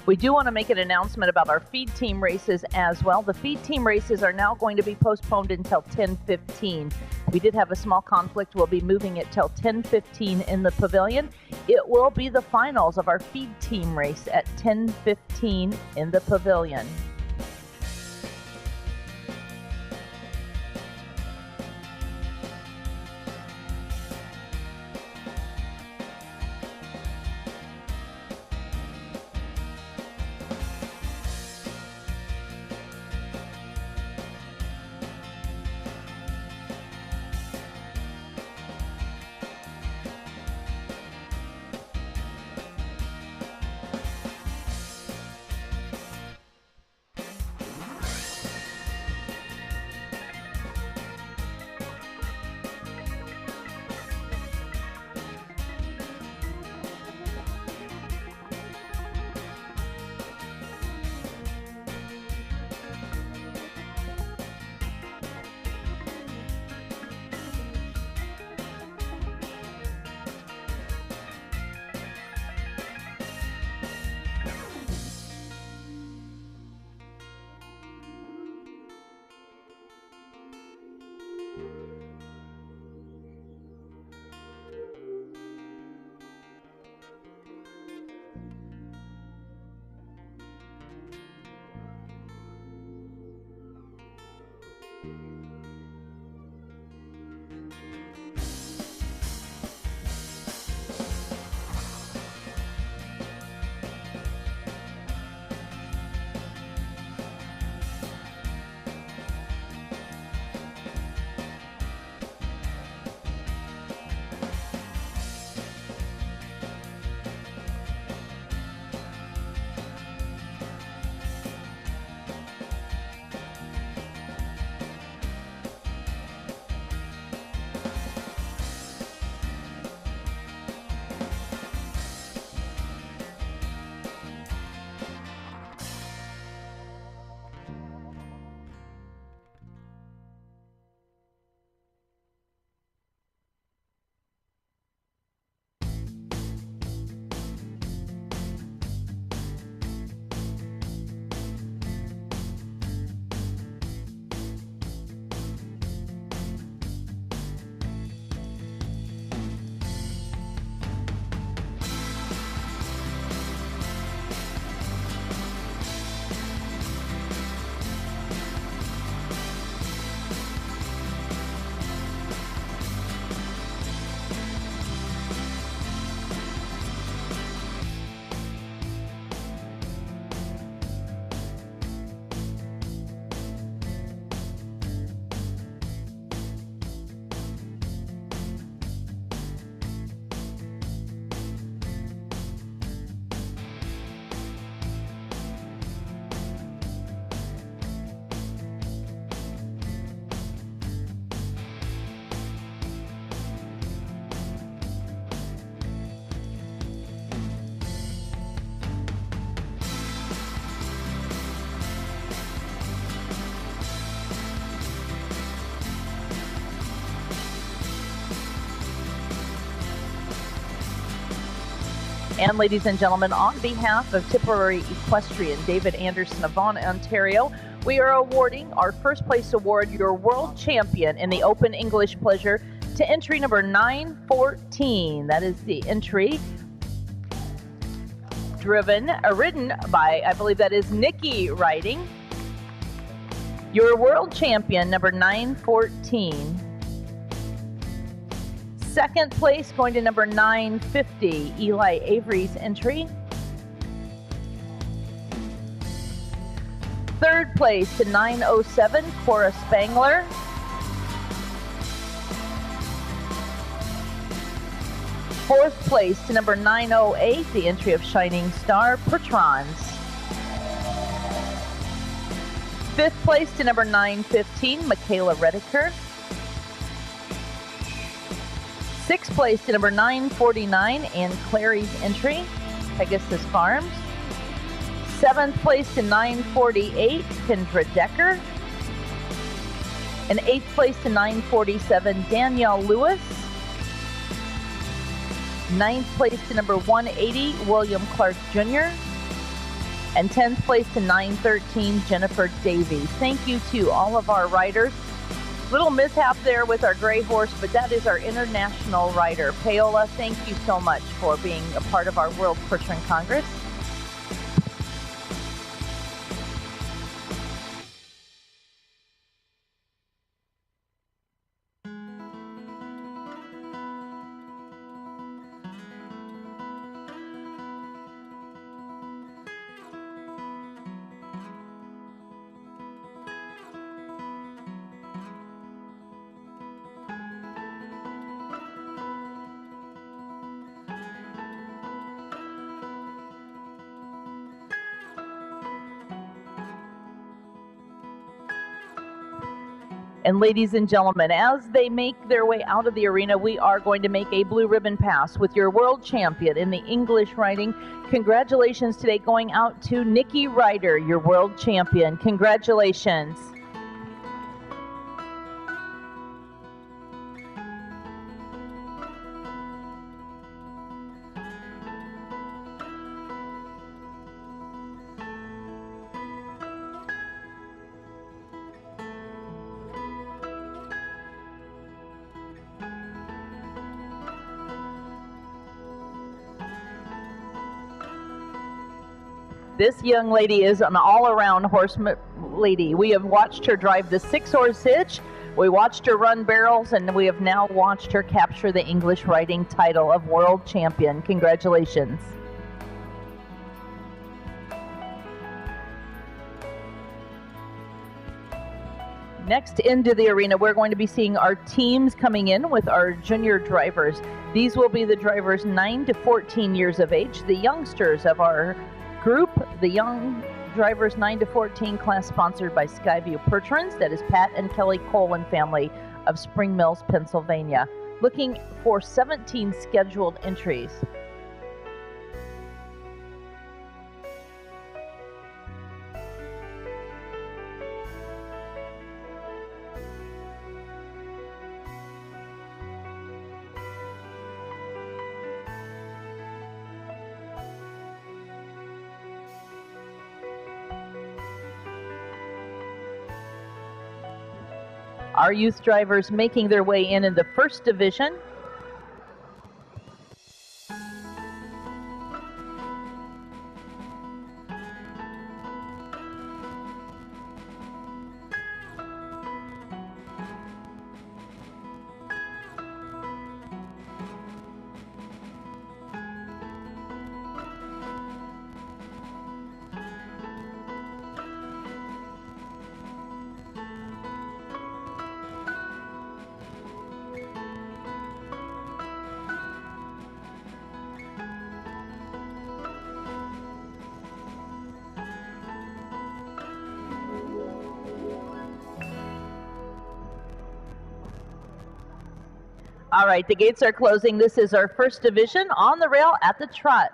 We do want to make an announcement about our feed team races as well. The feed team races are now going to be postponed until 10:15. We did have a small conflict. We'll be moving it till 10:15 in the pavilion. It will be the finals of our feed team race at 10:15 in the pavilion. And ladies and gentlemen, on behalf of Tipperary Equestrian David Anderson of Vaughan, Ontario, we are awarding our first place award, your world champion in the Open English Pleasure, to entry number 914. That is the entry ridden by, I believe that is Nikki riding. Your world champion, number 914. Second place going to number 950, Eli Avery's entry. Third place to 907, Cora Spangler. Fourth place to number 908, the entry of Shining Star, Pertrons. Fifth place to number 915, Michaela Redeker. Sixth place to number 949, Ann Clary's entry, Pegasus Farms. Seventh place to 948, Kendra Decker. And eighth place to 947, Danielle Lewis. Ninth place to number 180, William Clark Jr. And 10th place to 913, Jennifer Davies. Thank you to all of our riders. Little mishap there with our gray horse, but that is our international rider. Paola, thank you so much for being a part of our World Portering Congress. And ladies and gentlemen, as they make their way out of the arena, we are going to make a blue ribbon pass with your world champion in the English riding. Congratulations today going out to Nikki Ryder, your world champion. Congratulations. This young lady is an all-around horse lady. We have watched her drive the 6-horse hitch, we watched her run barrels, and we have now watched her capture the English riding title of world champion. Congratulations. Next into the arena, we're going to be seeing our teams coming in with our junior drivers. These will be the drivers 9 to 14 years of age, the youngsters of our group, the young drivers 9 to 14 class sponsored by Skyview Pertrons. That is Pat and Kelly Colin family of Spring Mills, Pennsylvania. Looking for 17 scheduled entries. Our youth drivers making their way in the first division. All right, the gates are closing. This is our first division on the rail at the trot.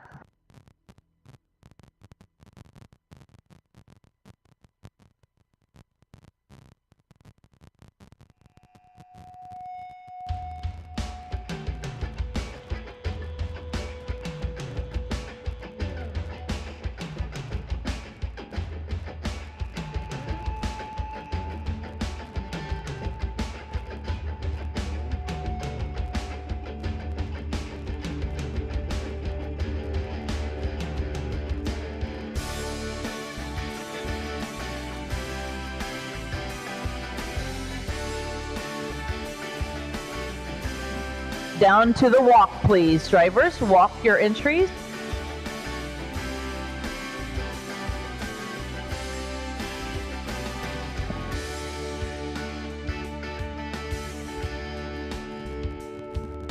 Down to the walk, please. Drivers, walk your entries.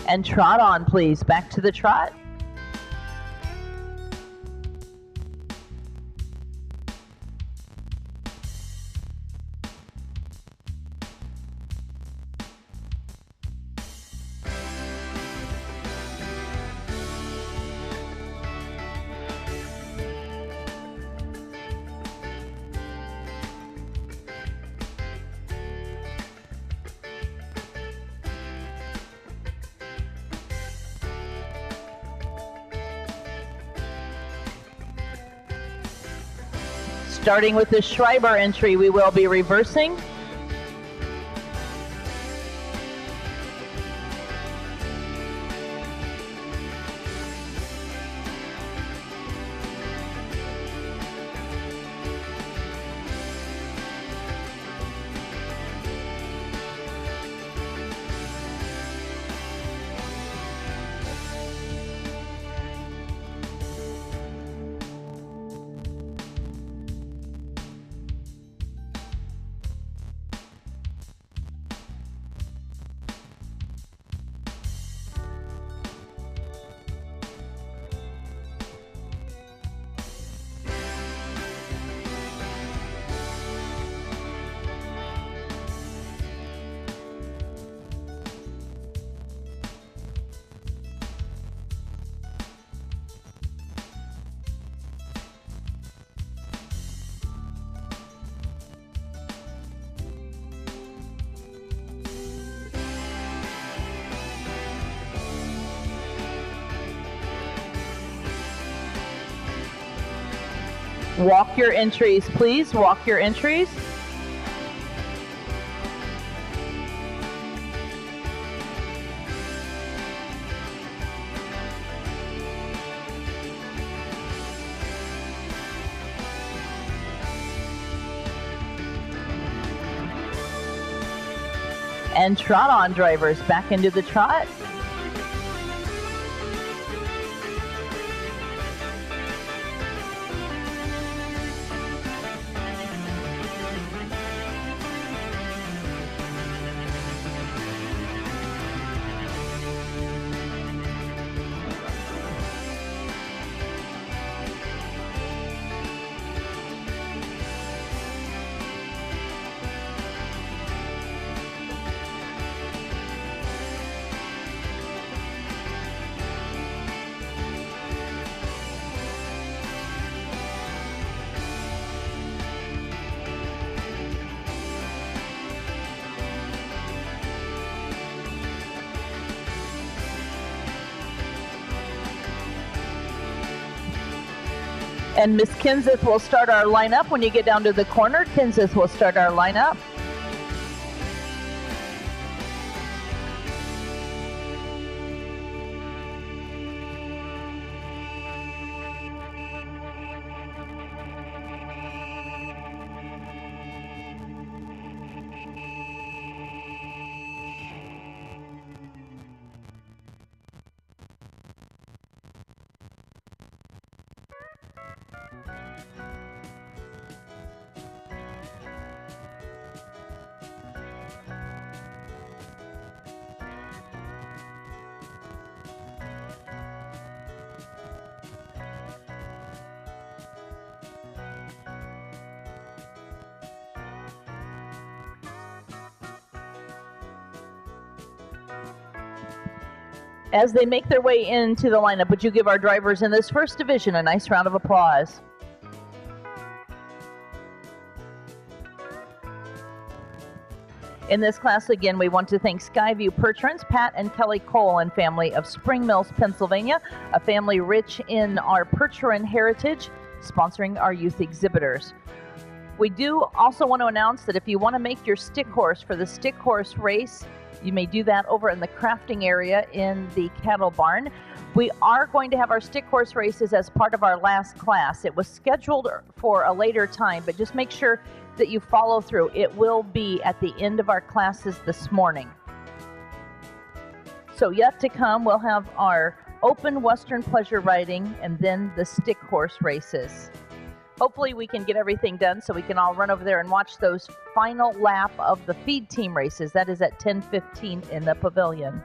And trot on, please. Back to the trot. Starting with the Schreiber entry, we will be reversing. Walk your entries, please. Walk your entries. And trot on, drivers. Back into the trot. And Miss Kenseth will start our lineup. When you get down to the corner, Kenseth will start our lineup. As they make their way into the lineup, would you give our drivers in this first division a nice round of applause? In this class, again, we want to thank Skyview Pertrans, Pat and Kelly Cole and family of Spring Mills, Pennsylvania, a family rich in our Percheron heritage, sponsoring our youth exhibitors. We do also want to announce that if you want to make your stick horse for the stick horse race, you may do that over in the crafting area in the cattle barn. We are going to have our stick horse races as part of our last class. It was scheduled for a later time, but just make sure that you follow through. It will be at the end of our classes this morning. So yet to come, we'll have our open Western pleasure riding and then the stick horse races. Hopefully we can get everything done so we can all run over there and watch those final lap of the feed team races. That is at 10:15 in the pavilion.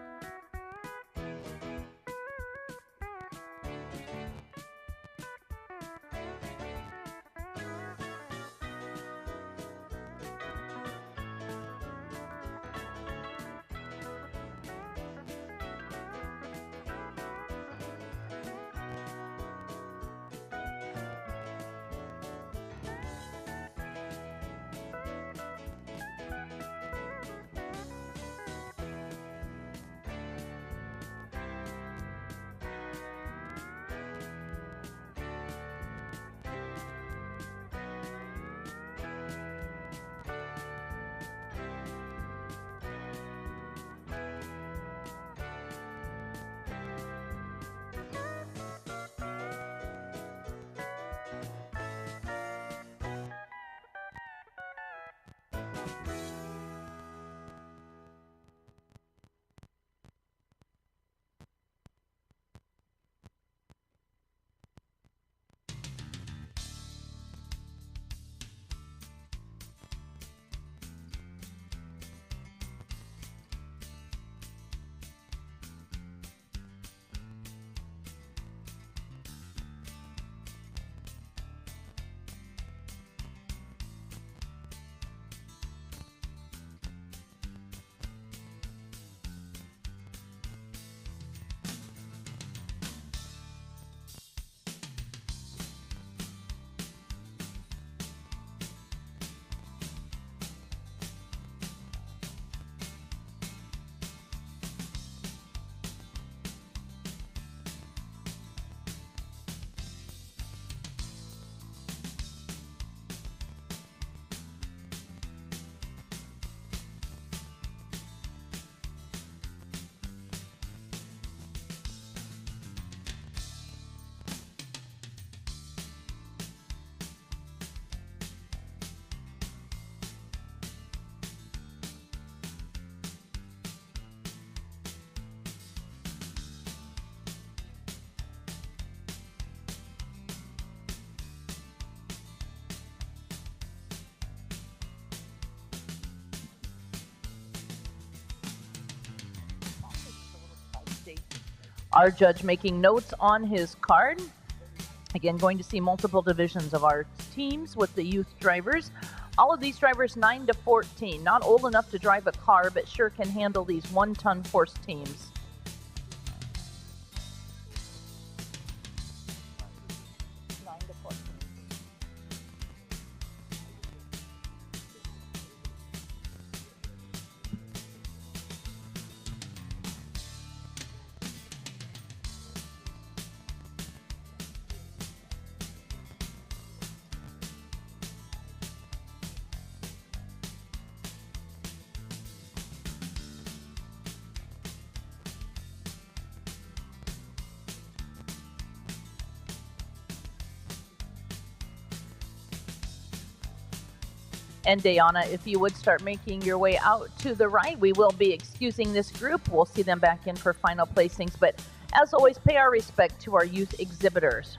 Our judge making notes on his card. Again, going to see multiple divisions of our teams with the youth drivers. All of these drivers 9 to 14, not old enough to drive a car, but sure can handle these 1-ton horse teams. And Dayana, if you would start making your way out to the right, we will be excusing this group. We'll see them back in for final placings. But as always, pay our respect to our youth exhibitors.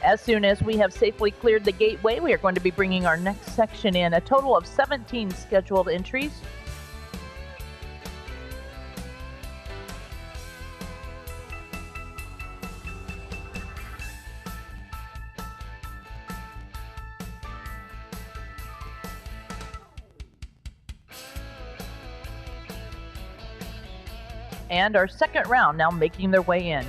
As soon as we have safely cleared the gateway, we are going to be bringing our next section in. A total of 17 scheduled entries. And our second round now making their way in.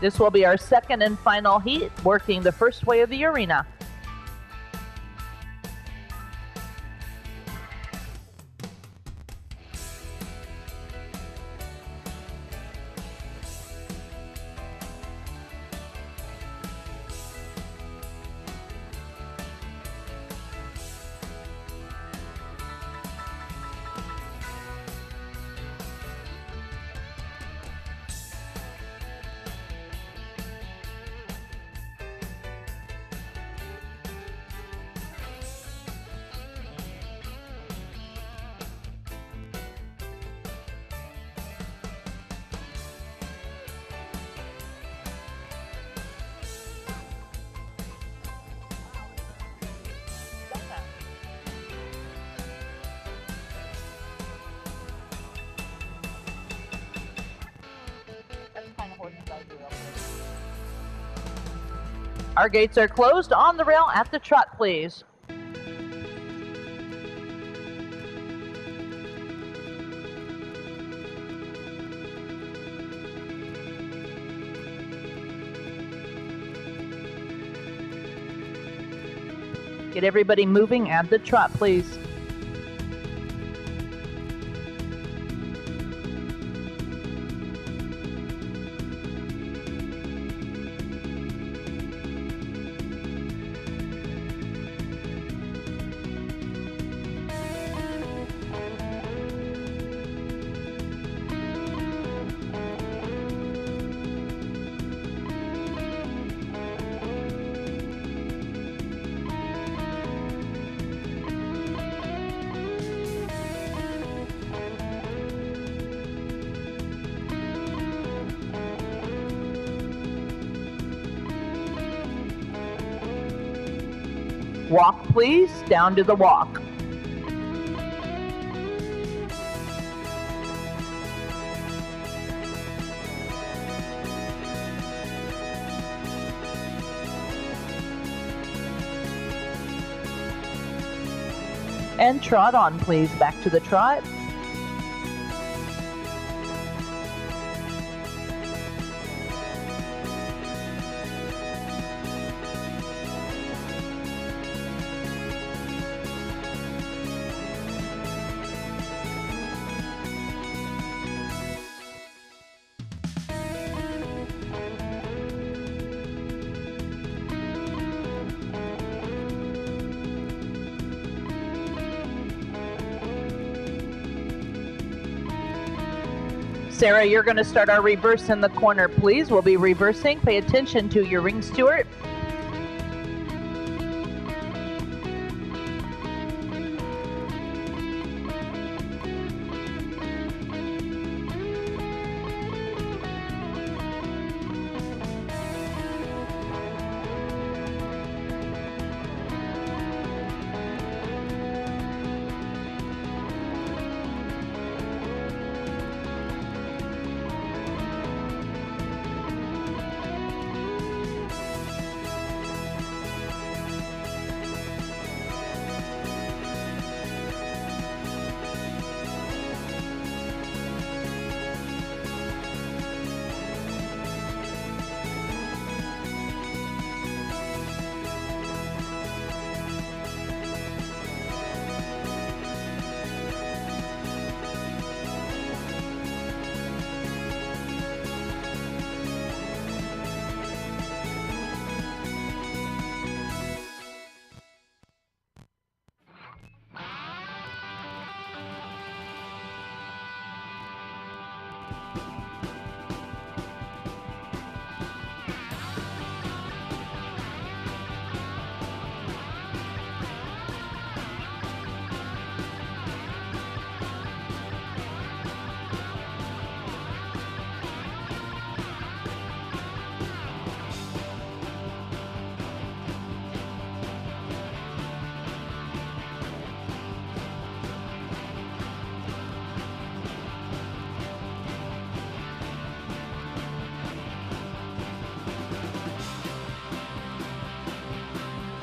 This will be our second and final heat, working the first way of the arena. Our gates are closed. On the rail at the trot, please. Get everybody moving at the trot, please. Walk, please, down to the walk. And trot on, please, back to the trot. Sarah, you're going to start our reverse in the corner, please. We'll be reversing. Pay attention to your ring steward.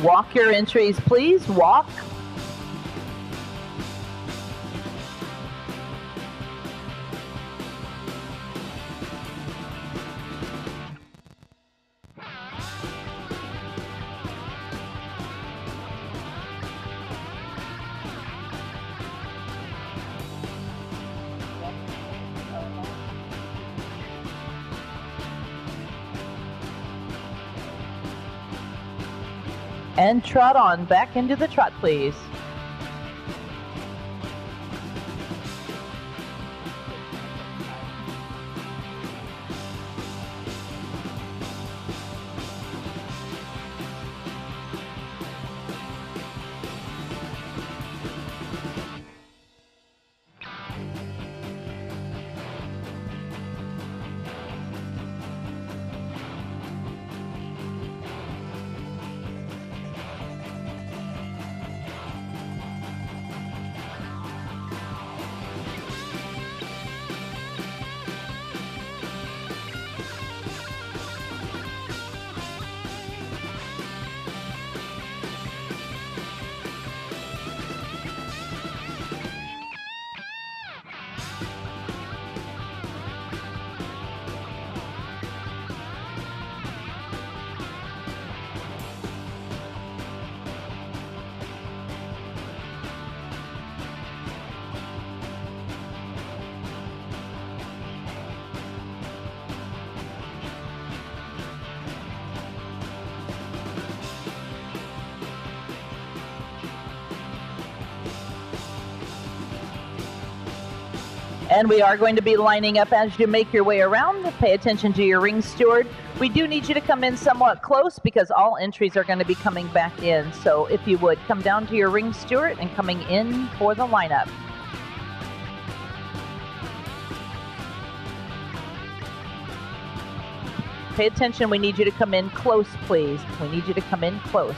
Walk your entries, please. Walk. And trot on back into the trot, please. And we are going to be lining up as you make your way around. Pay attention to your ring steward. We do need you to come in somewhat close because all entries are going to be coming back in. So if you would, come down to your ring steward and coming in for the lineup. Pay attention, we need you to come in close, please. We need you to come in close.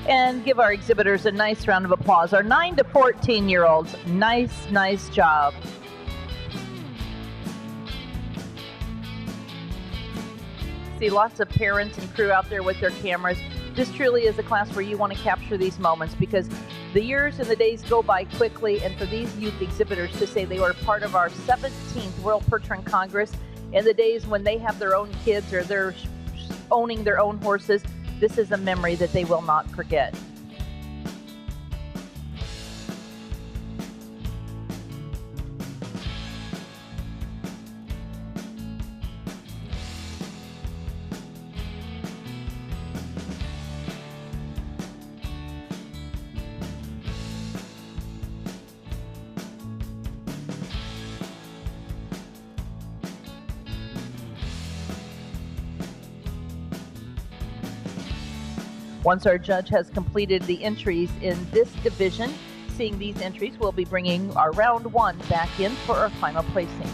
And give our exhibitors a nice round of applause. Our 9 to 14-year-olds, nice job. See lots of parents and crew out there with their cameras. This truly is a class where you want to capture these moments because the years and the days go by quickly, and for these youth exhibitors to say they were part of our 17th World Percheron Congress in the days when they have their own kids or they're owning their own horses, this is a memory that they will not forget. Once our judge has completed the entries in this division, seeing these entries, we'll be bringing our round one back in for our final placing.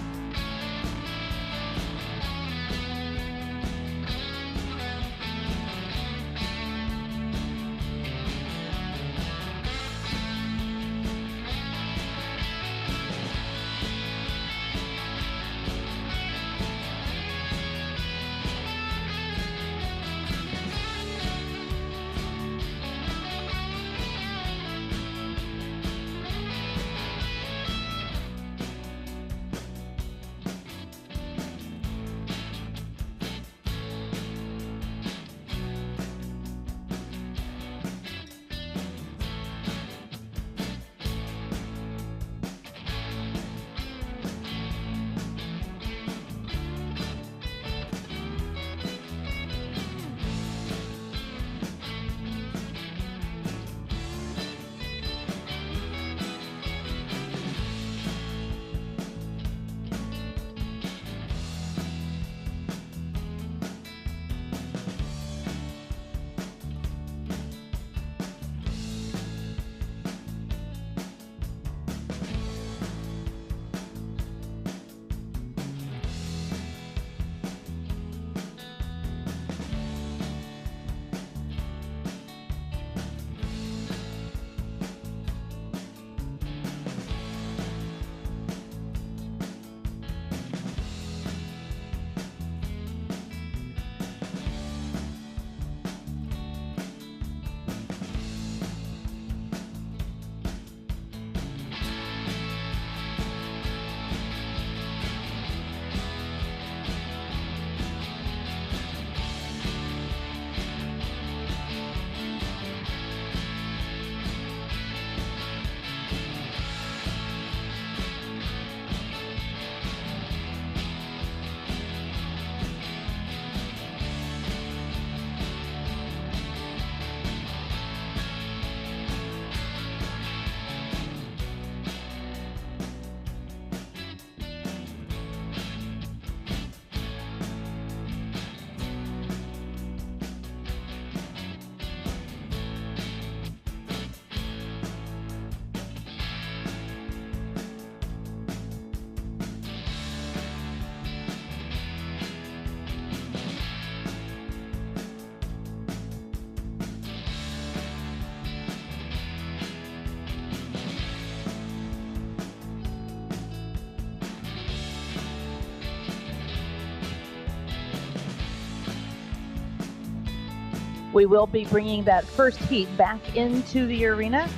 We will be bringing that first heat back into the arena.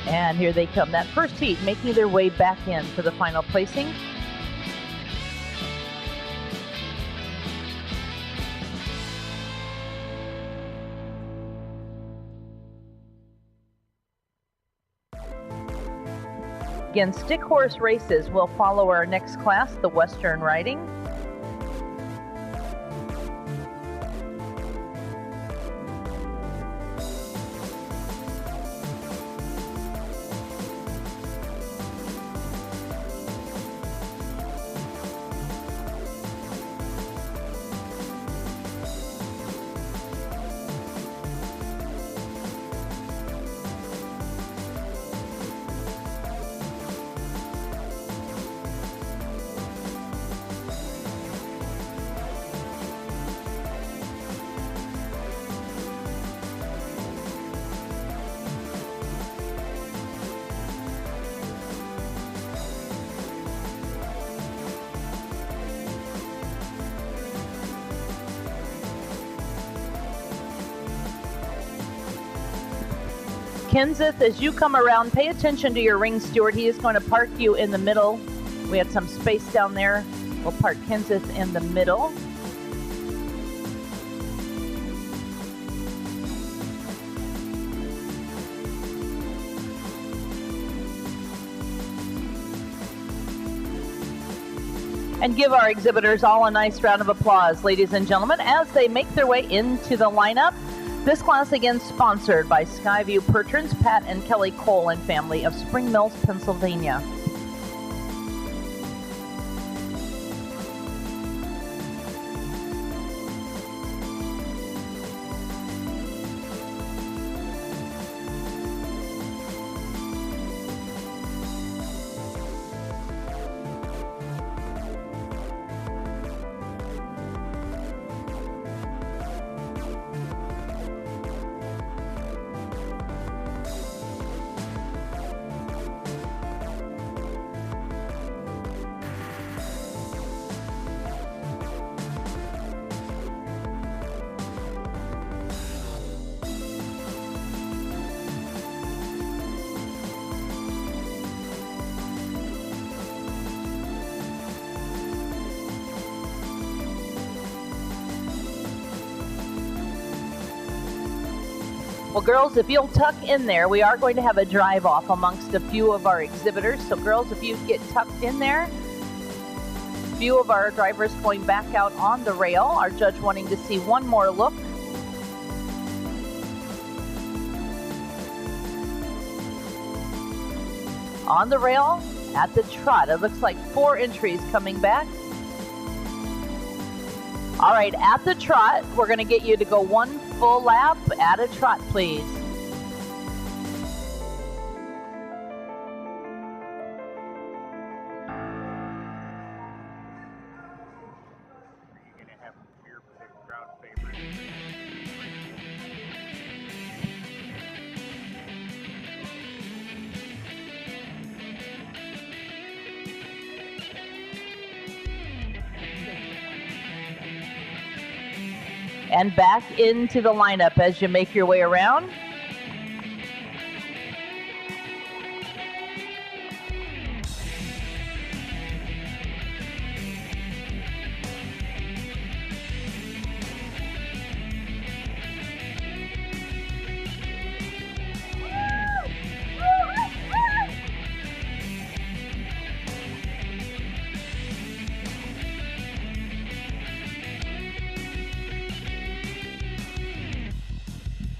And here they come, that first heat, making their way back in for the final placing. Again, stick horse races will follow our next class, the Western Riding. Kenseth, as you come around, pay attention to your ring steward. He is going to park you in the middle. We had some space down there. We'll park Kenseth in the middle. And give our exhibitors all a nice round of applause, ladies and gentlemen, as they make their way into the lineup. This class again sponsored by Skyview Pertrons, Pat and Kelly Cole and family of Spring Mills, Pennsylvania. Well, girls, if you'll tuck in there, we are going to have a drive off amongst a few of our exhibitors. So girls, if you get tucked in there, a few of our drivers going back out on the rail, our judge wanting to see one more look. On the rail, at the trot, it looks like 4 entries coming back. All right, at the trot, we're going to get you to go 1 full lap at a trot, please. And back into the lineup as you make your way around.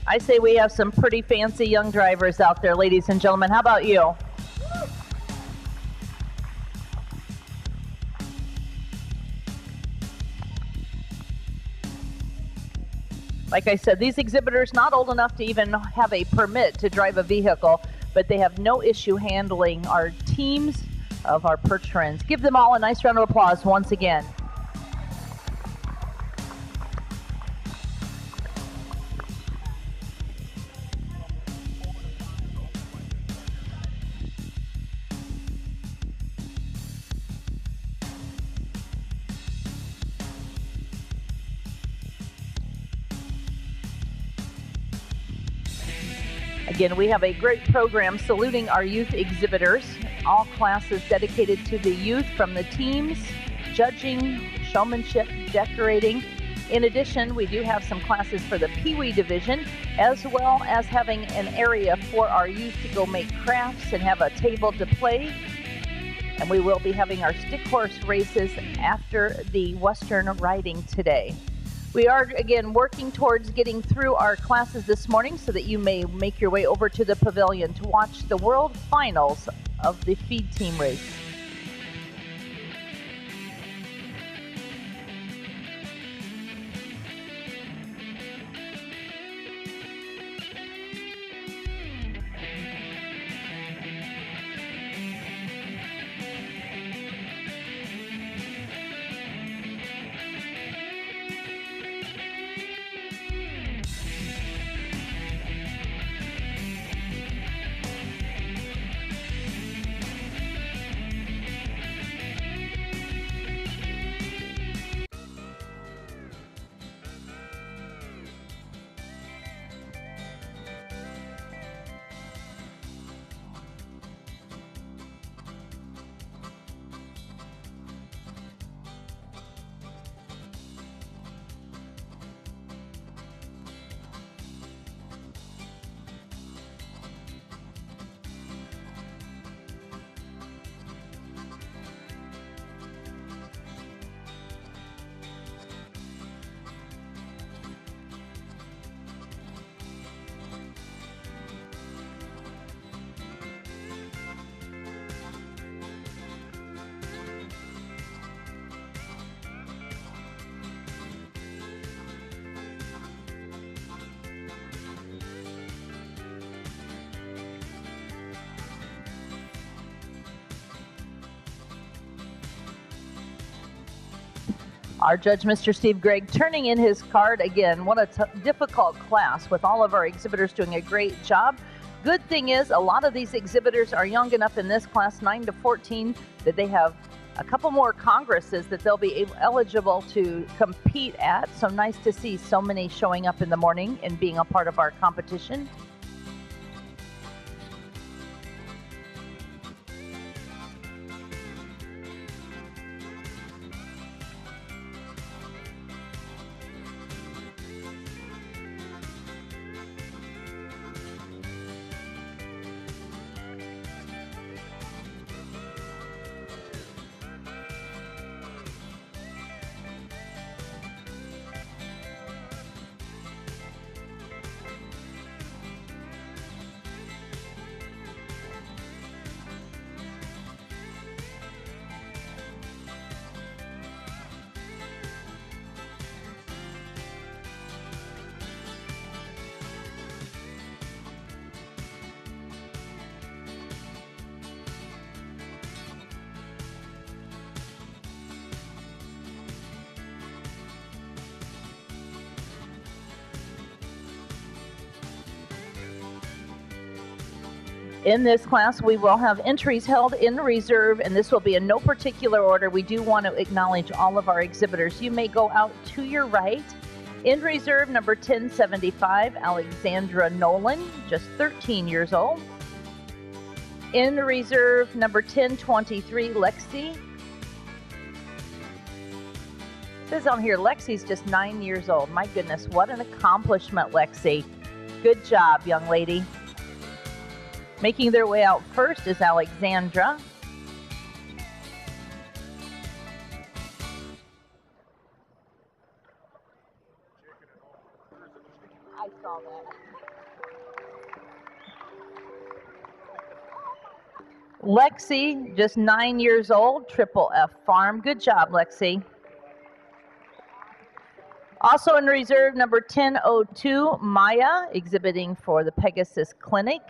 I say we have some pretty fancy young drivers out there, ladies and gentlemen. How about you? Like I said, these exhibitors not old enough to even have a permit to drive a vehicle, but they have no issue handling our teams, of our perch friends. Give them all a nice round of applause once again. Again, we have a great program saluting our youth exhibitors. All classes dedicated to the youth, from the teams, judging, showmanship, decorating. In addition, we do have some classes for the Pee Wee division, as well as having an area for our youth to go make crafts and have a table to play. And we will be having our stick horse races after the Western riding today. We are, again, working towards getting through our classes this morning so that you may make your way over to the pavilion to watch the World Finals of the feed team race. Our judge, Mr. Steve Gregg, turning in his card again. What a difficult class with all of our exhibitors doing a great job. Good thing is, a lot of these exhibitors are young enough in this class, 9 to 14, that they have a couple more congresses that they'll be eligible to compete at. So nice to see so many showing up in the morning and being a part of our competition. In this class, we will have entries held in reserve, and this will be in no particular order. We do want to acknowledge all of our exhibitors. You may go out to your right. In reserve, number 1075, Alexandra Nolan, just 13 years old. In reserve, number 1023, Lexi. It says on here, Lexi's just 9 years old. My goodness, what an accomplishment, Lexi. Good job, young lady. Making their way out first is Alexandra. I saw that. Lexi, just 9 years old, Triple F Farm. Good job, Lexi. Also in reserve, number 1002, Maya, exhibiting for the Pegasus Clinic.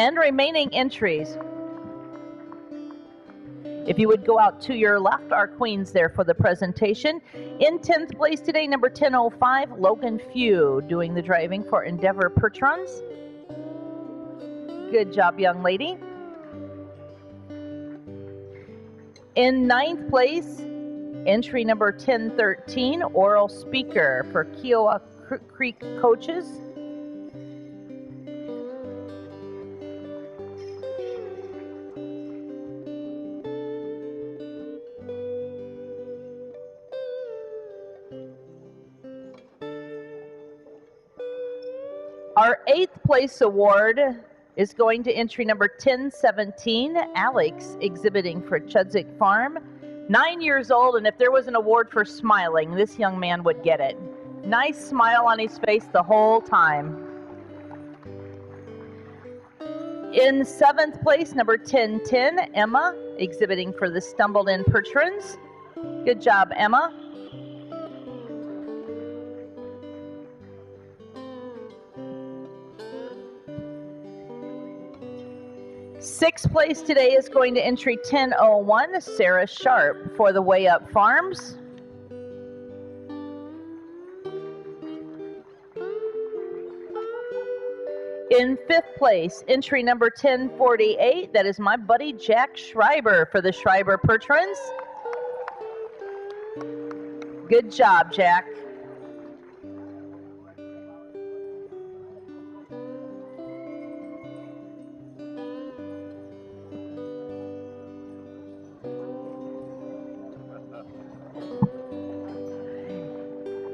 And remaining entries. If you would go out to your left, our queens there for the presentation. In 10th place today, number 1005, Logan Few, doing the driving for Endeavor Pertrons. Good job, young lady. In 9th place, entry number 1013, Oral Speaker for Kiowa Creek Coaches. Our 8th place award is going to entry number 1017, Alex, exhibiting for Chudzik Farm. 9 years old, and if there was an award for smiling, this young man would get it. Nice smile on his face the whole time. In 7th place, number 1010, Emma, exhibiting for the Stumbled In Pertrons. Good job, Emma. Sixth place today is going to entry 1001, Sarah Sharp for the Way Up Farms. In 5th place, entry number 1048, that is my buddy Jack Schreiber for the Schreiber Pertrons. Good job, Jack.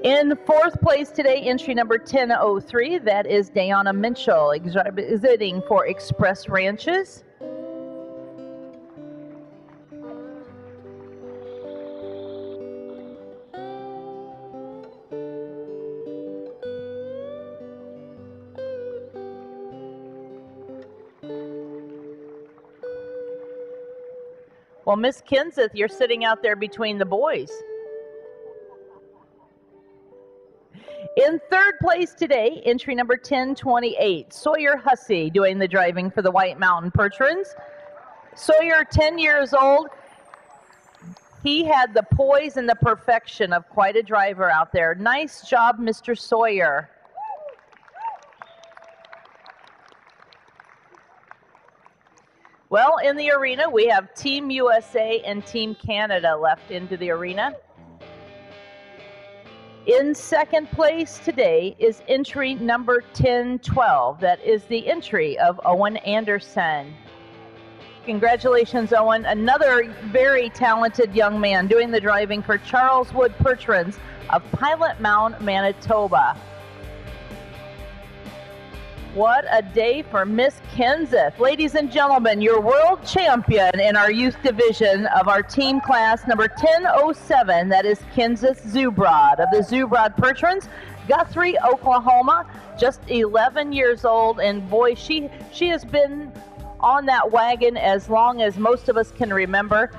In 4th place today, entry number 1003, that is Dayana Minchell, exhibiting for Express Ranches. Well, Miss Kenseth, you're sitting out there between the boys. In 3rd place today, entry number 1028, Sawyer Hussey, doing the driving for the White Mountain Pertrons. Sawyer, 10 years old. He had the poise and the perfection of quite a driver out there. Nice job, Mr. Sawyer. Well, in the arena, we have Team USA and Team Canada left into the arena. In 2nd place today is entry number 1012. That is the entry of Owen Anderson. Congratulations, Owen. Another very talented young man doing the driving for Charles Wood Pertrons of Pilot Mound, Manitoba. What a day for Miss Kenseth. Ladies and gentlemen, your world champion in our youth division of our team class number 1007, that is Kenseth Zubrod of the Zubrod Pertrons, Guthrie, Oklahoma, just 11 years old, and boy, she has been on that wagon as long as most of us can remember.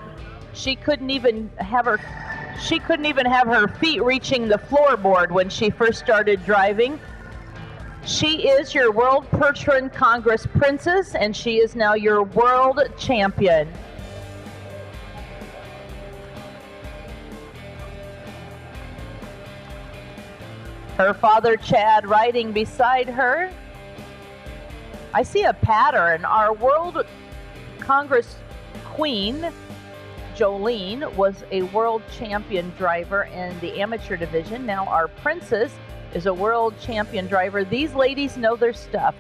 She couldn't even have her feet reaching the floorboard when she first started driving. She is your World Pertron Congress Princess, and she is now your world champion. Her father, Chad, riding beside her. I see a pattern. Our World Congress Queen, Jolene, was a world champion driver in the amateur division. Now our Princess is a world champion driver. These ladies know their stuff,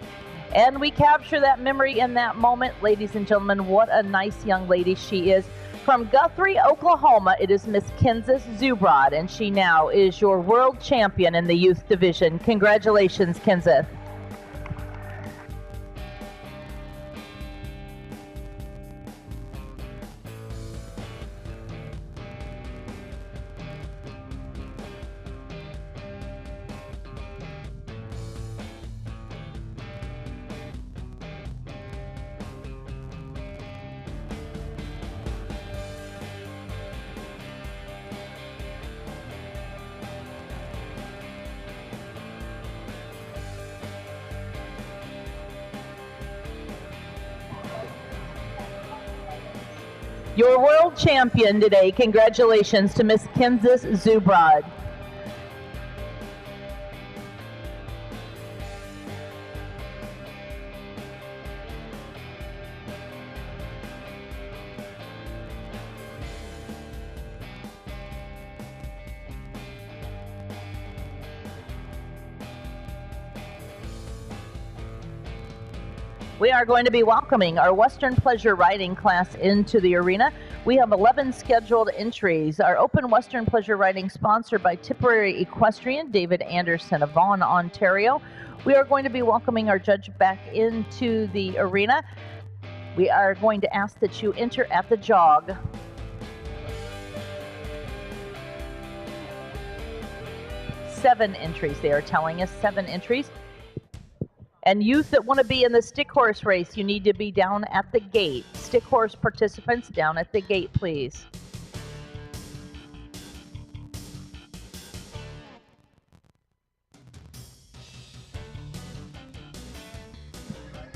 and we capture that memory in that moment. Ladies and gentlemen, what a nice young lady she is. From Guthrie, Oklahoma, it is Miss Kenseth Zubrod, and she now is your world champion in the youth division. Congratulations, Kenseth. Your world champion today, congratulations to Miss Kansas Zubrod. We are going to be welcoming our Western Pleasure Riding class into the arena. We have 11 scheduled entries. Our Open Western Pleasure Riding sponsored by Tipperary Equestrian, David Anderson of Vaughan, Ontario. We are going to be welcoming our judge back into the arena. We are going to ask that you enter at the jog. Seven entries, they are telling us, 7 entries. And youth that want to be in the stick horse race, you need to be down at the gate. Stick horse participants down at the gate, please.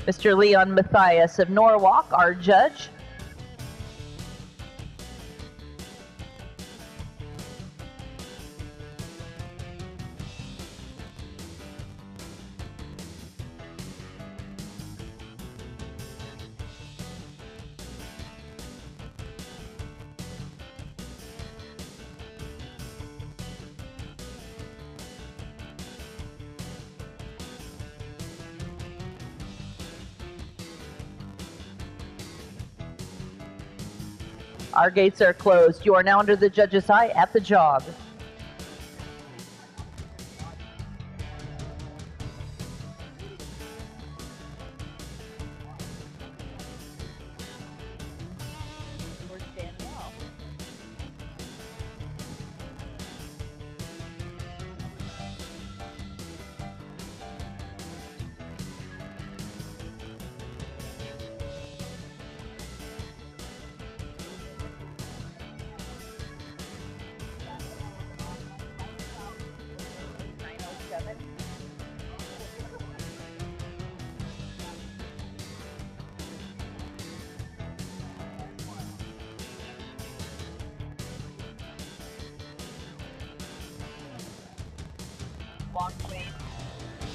Mr. Leon Matthias of Norwalk, our judge. Our gates are closed. You are now under the judge's eye at the jog.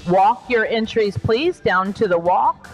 Walk your entries, please, down to the walk.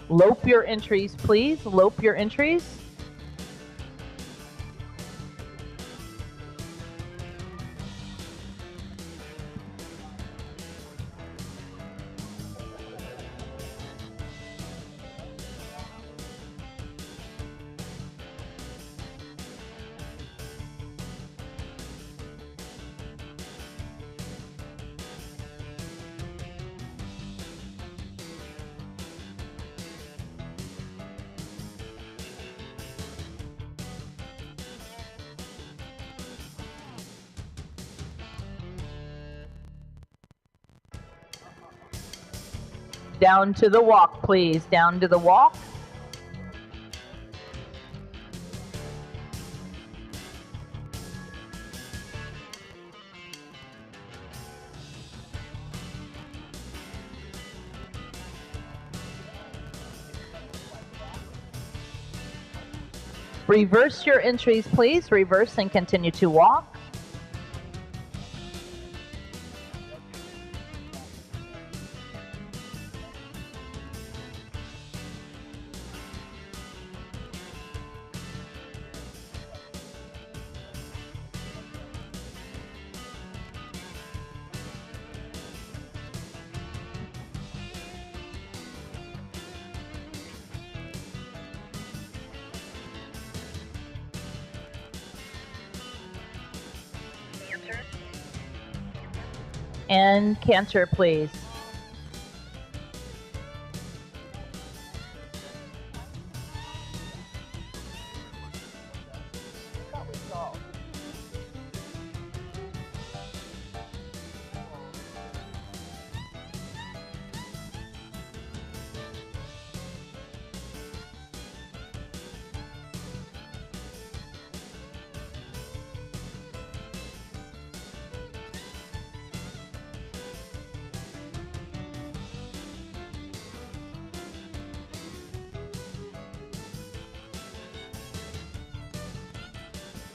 Lope your entries, please. Lope your entries. Down to the walk, please. Down to the walk. Reverse your entries, please. Reverse and continue to walk. And canter, please.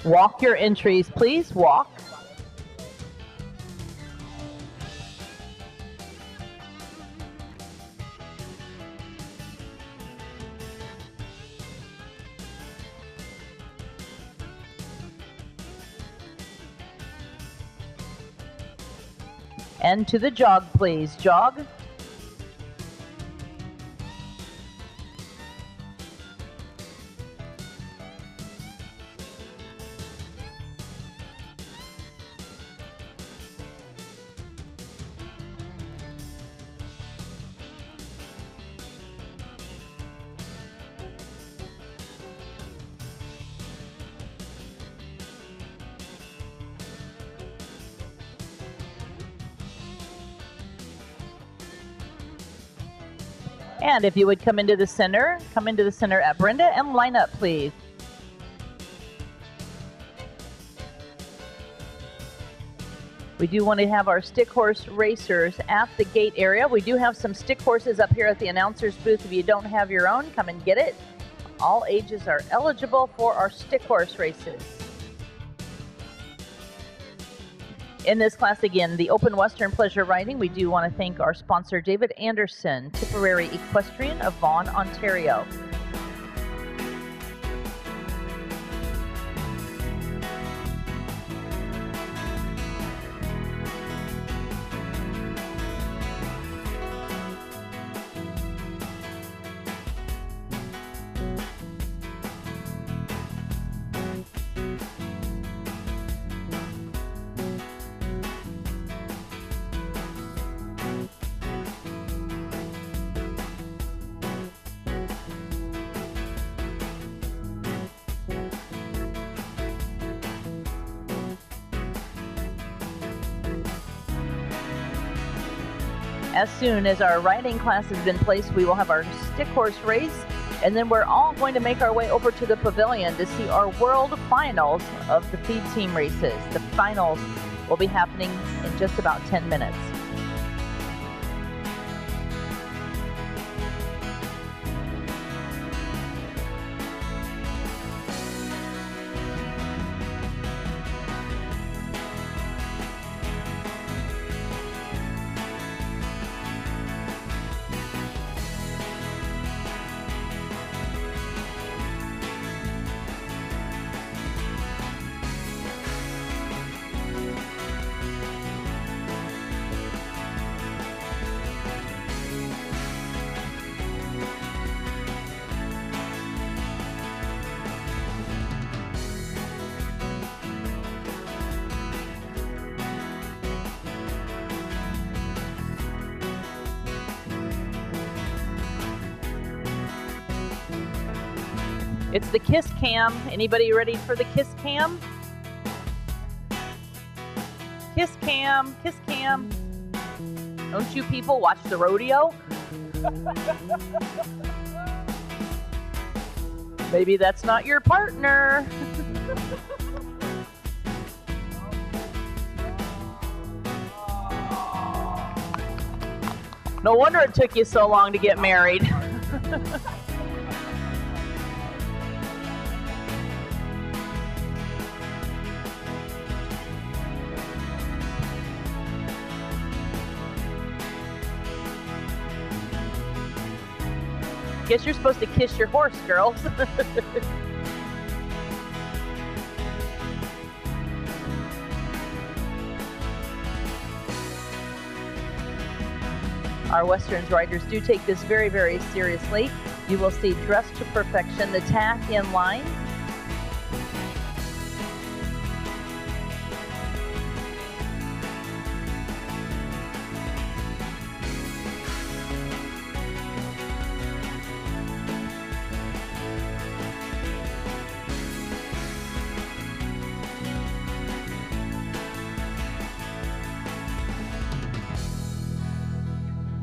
Walk your entries, please. Walk. And to the jog, please. Jog. And if you would come into the center at Brenda and line up, please. We do want to have our stick horse racers at the gate area. We do have some stick horses up here at the announcer's booth. If you don't have your own, come and get it. All ages are eligible for our stick horse races. In this class, again, the Open Western Pleasure Riding, we do want to thank our sponsor, David Anderson, Tipperary Equestrian of Vaughan, Ontario. As soon as our riding class has been placed, we will have our stick horse race, and then we're all going to make our way over to the pavilion to see our world finals of the feed team races. The finals will be happening in just about 10 minutes. It's the kiss cam. Anybody ready for the kiss cam? Kiss cam, kiss cam. Don't you people watch the rodeo? Maybe that's not your partner. No wonder it took you so long to get married. Guess you're supposed to kiss your horse, girls. Our Westerns riders do take this very, very seriously. You will see dressed to perfection, the tack in line.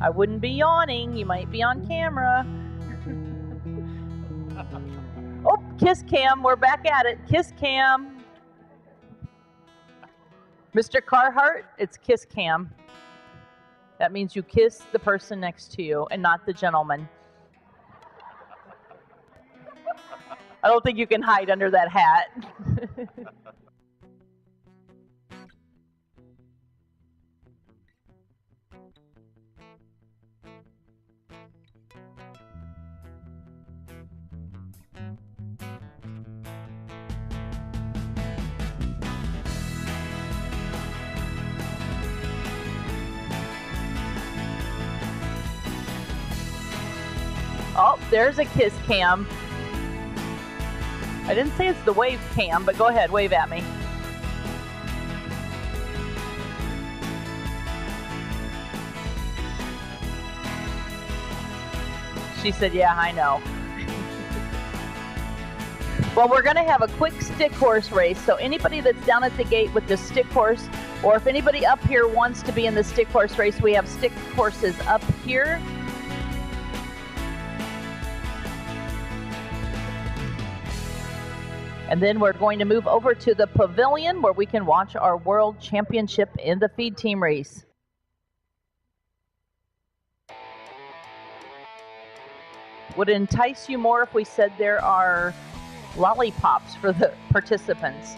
I wouldn't be yawning. You might be on camera. Oh, kiss cam. We're back at it. Kiss cam. Mr. Carhart, it's kiss cam. That means you kiss the person next to you and not the gentleman. I don't think you can hide under that hat. Oh, there's a kiss cam. I didn't say it's the wave cam, but go ahead, wave at me. She said, yeah, I know. Well, we're going to have a quick stick horse race. So anybody that's down at the gate with the stick horse, or if anybody up here wants to be in the stick horse race, we have stick horses up here. And then we're going to move over to the pavilion where we can watch our world championship in the feed team race. Would it entice you more if we said there are lollipops for the participants?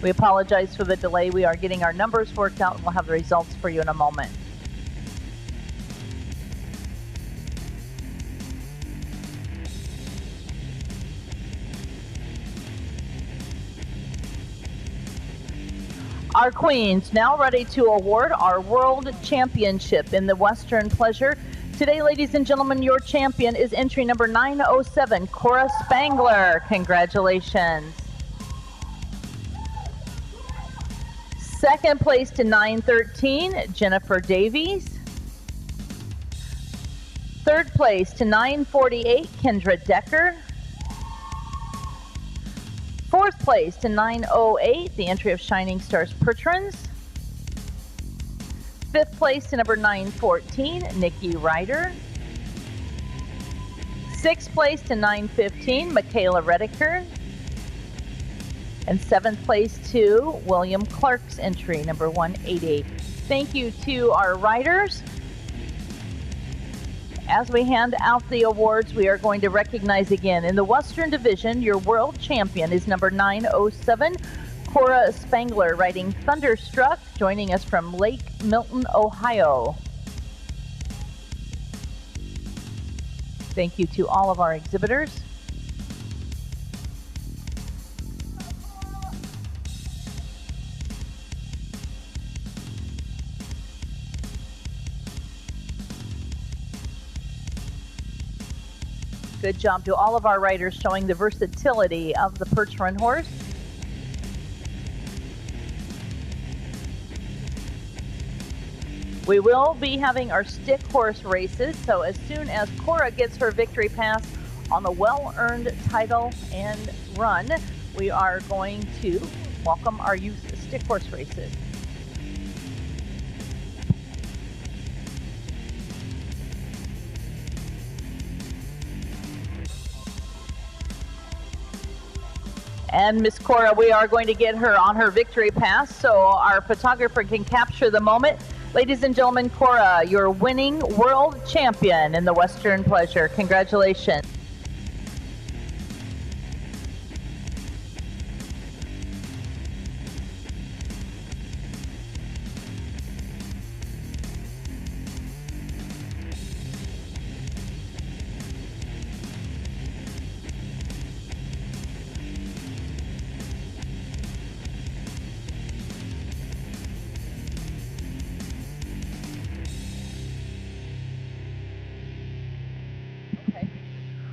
We apologize for the delay. We are getting our numbers worked out, and we'll have the results for you in a moment. Our queens now ready to award our world championship in the Western Pleasure Today, ladies and gentlemen, your champion is entry number 907, Cora Spangler. Congratulations. Second place to 913, Jennifer Davies. Third place to 948, Kendra Decker. Fourth place to 908, the entry of Shining Stars Pertrins. Fifth place to number 914, Nikki Ryder. Sixth place to 915, Michaela Rediker. And seventh place to William Clark's entry, number 188. Thank you to our riders. As we hand out the awards, we are going to recognize again. In the Western Division, your world champion is number 907, Cora Spangler, riding Thunderstruck, joining us from Lake Milton, Ohio. Thank you to all of our exhibitors. Good job to all of our riders showing the versatility of the perch run horse. We will be having our stick horse races, so as soon as Cora gets her victory pass on the well-earned title and run, we are going to welcome our youth stick horse races. And Miss Cora, we are going to get her on her victory pass so our photographer can capture the moment. Ladies and gentlemen, Cora, your winning world champion in the Western Pleasure. Congratulations.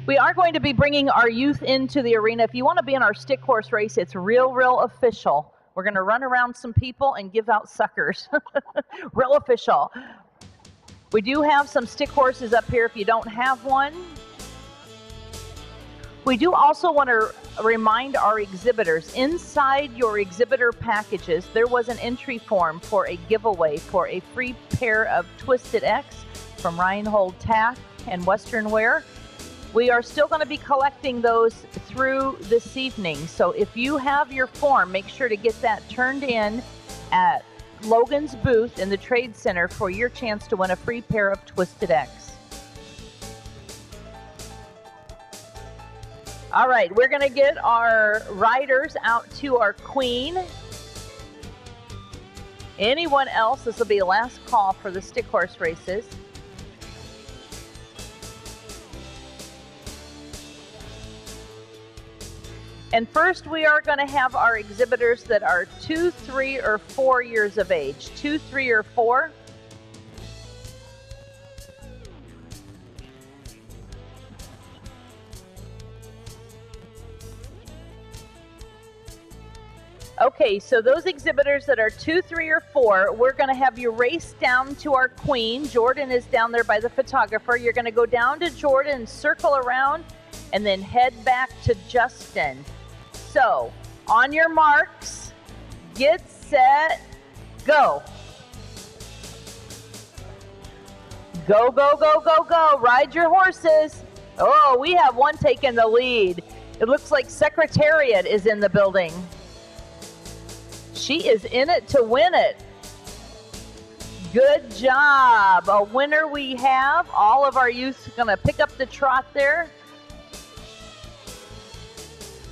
We are going to be bringing our youth into the arena. If you want to be in our stick horse race, it's real official. We're going to run around some people and give out suckers. Real official. We do have some stick horses up here if you don't have one. We do also want to remind our exhibitors, inside your exhibitor packages, there was an entry form for a giveaway for a free pair of Twisted X from Reinhold Tack and Western Wear. We are still going to be collecting those through this evening. So if you have your form, make sure to get that turned in at Logan's booth in the Trade Center for your chance to win a free pair of Twisted X. All right, we're going to get our riders out to our queen. Anyone else, this will be the last call for the stick horse races. And first, we are going to have our exhibitors that are 2, 3, or 4 years of age. 2, 3, or 4. Okay, so those exhibitors that are 2, 3, or 4, we're going to have you race down to our queen. Jordan is down there by the photographer. You're going to go down to Jordan, circle around, and then head back to Justin. So, on your marks, get set, go. Go, go, go, go, go. Ride your horses. Oh, we have one taking the lead. It looks like Secretariat is in the building. She is in it to win it. Good job. A winner we have. All of our youth are going to pick up the trot there.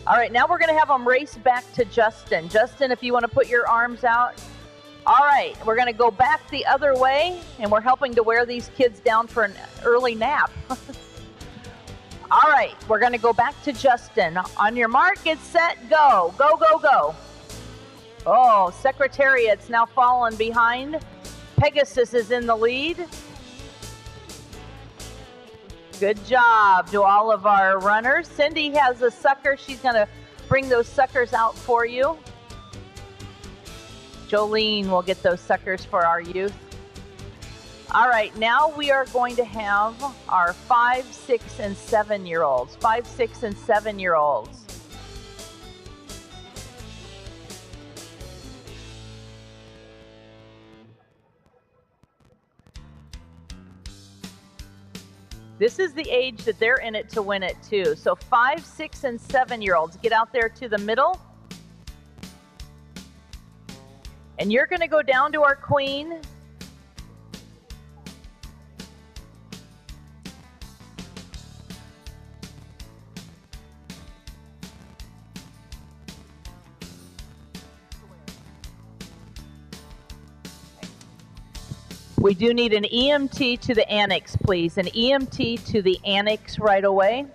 All right, now we're going to have them race back to Justin. Justin, if you want to put your arms out. All right, we're going to go back the other way, and we're helping to wear these kids down for an early nap. All right, we're going to go back to Justin. On your mark, get set, go. Go, go, go. Oh, Secretariat's now falling behind. Pegasus is in the lead. Good job to all of our runners. Cindy has a sucker. She's going to bring those suckers out for you. Jolene will get those suckers for our youth. All right, now we are going to have our 5, 6, and 7-year-olds. 5, 6, and 7-year-olds. This is the age that they're in it to win it too. So 5, 6, and 7-year-olds, get out there to the middle. And you're going to go down to our queen. We do need an EMT to the annex, please. An EMT to the annex right away.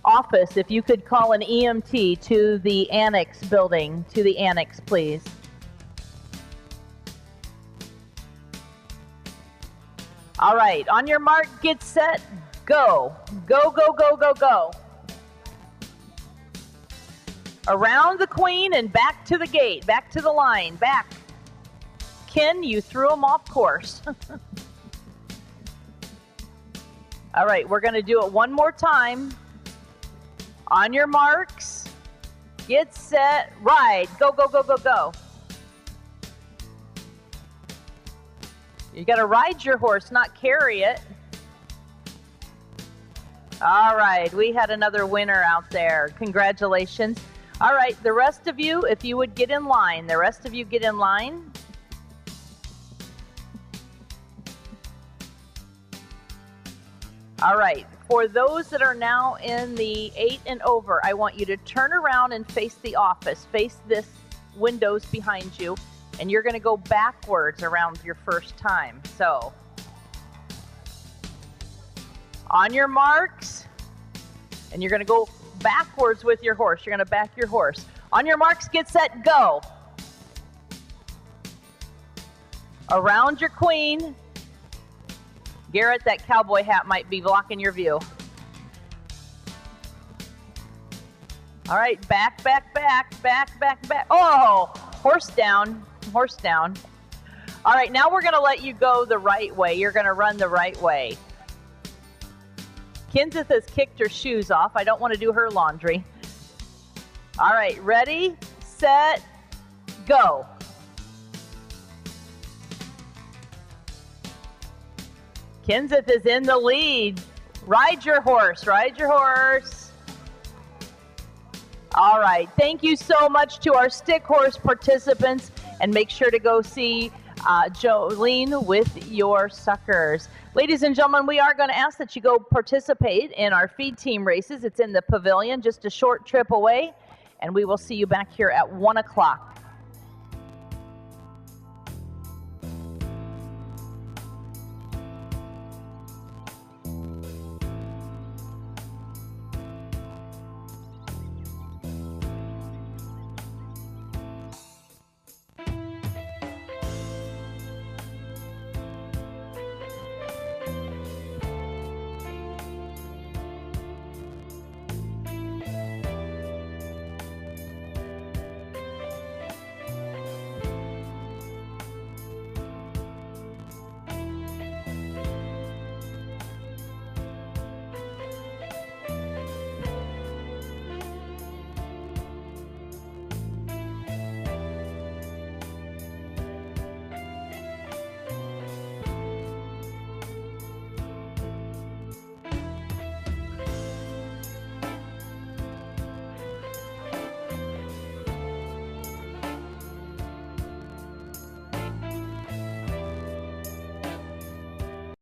Office, if you could call an EMT to the annex building, to the annex, please. All right, on your mark, get set, go. Go, go, go, go, go. Around the queen and back to the gate, back to the line, back. Ken, you threw him off course. All right, we're going to do it one more time. On your marks, get set, ride. Go, go, go, go, go. You got to ride your horse, not carry it. All right, we had another winner out there. Congratulations. All right, the rest of you, if you would get in line. The rest of you get in line. All right, for those that are now in the 8 and over, I want you to turn around and face the office, face this windows behind you, and you're going to go backwards around your first time. So, on your marks, and you're going to go backwards with your horse. You're going to back your horse. On your marks, get set, go. Around your queen. Garrett, that cowboy hat might be blocking your view. All right, back, back, back, back, back, back. Oh, horse down, horse down. All right, now we're going to let you go the right way. You're going to run the right way. Kenseth has kicked her shoes off. I don't want to do her laundry. All right, ready, set, go. Kenseth is in the lead. Ride your horse, ride your horse. All right, thank you so much to our stick horse participants, and make sure to go see Jolene with your suckers. Ladies and gentlemen, we are going to ask that you go participate in our feed team races. It's in the pavilion, just a short trip away, and we will see you back here at 1 o'clock.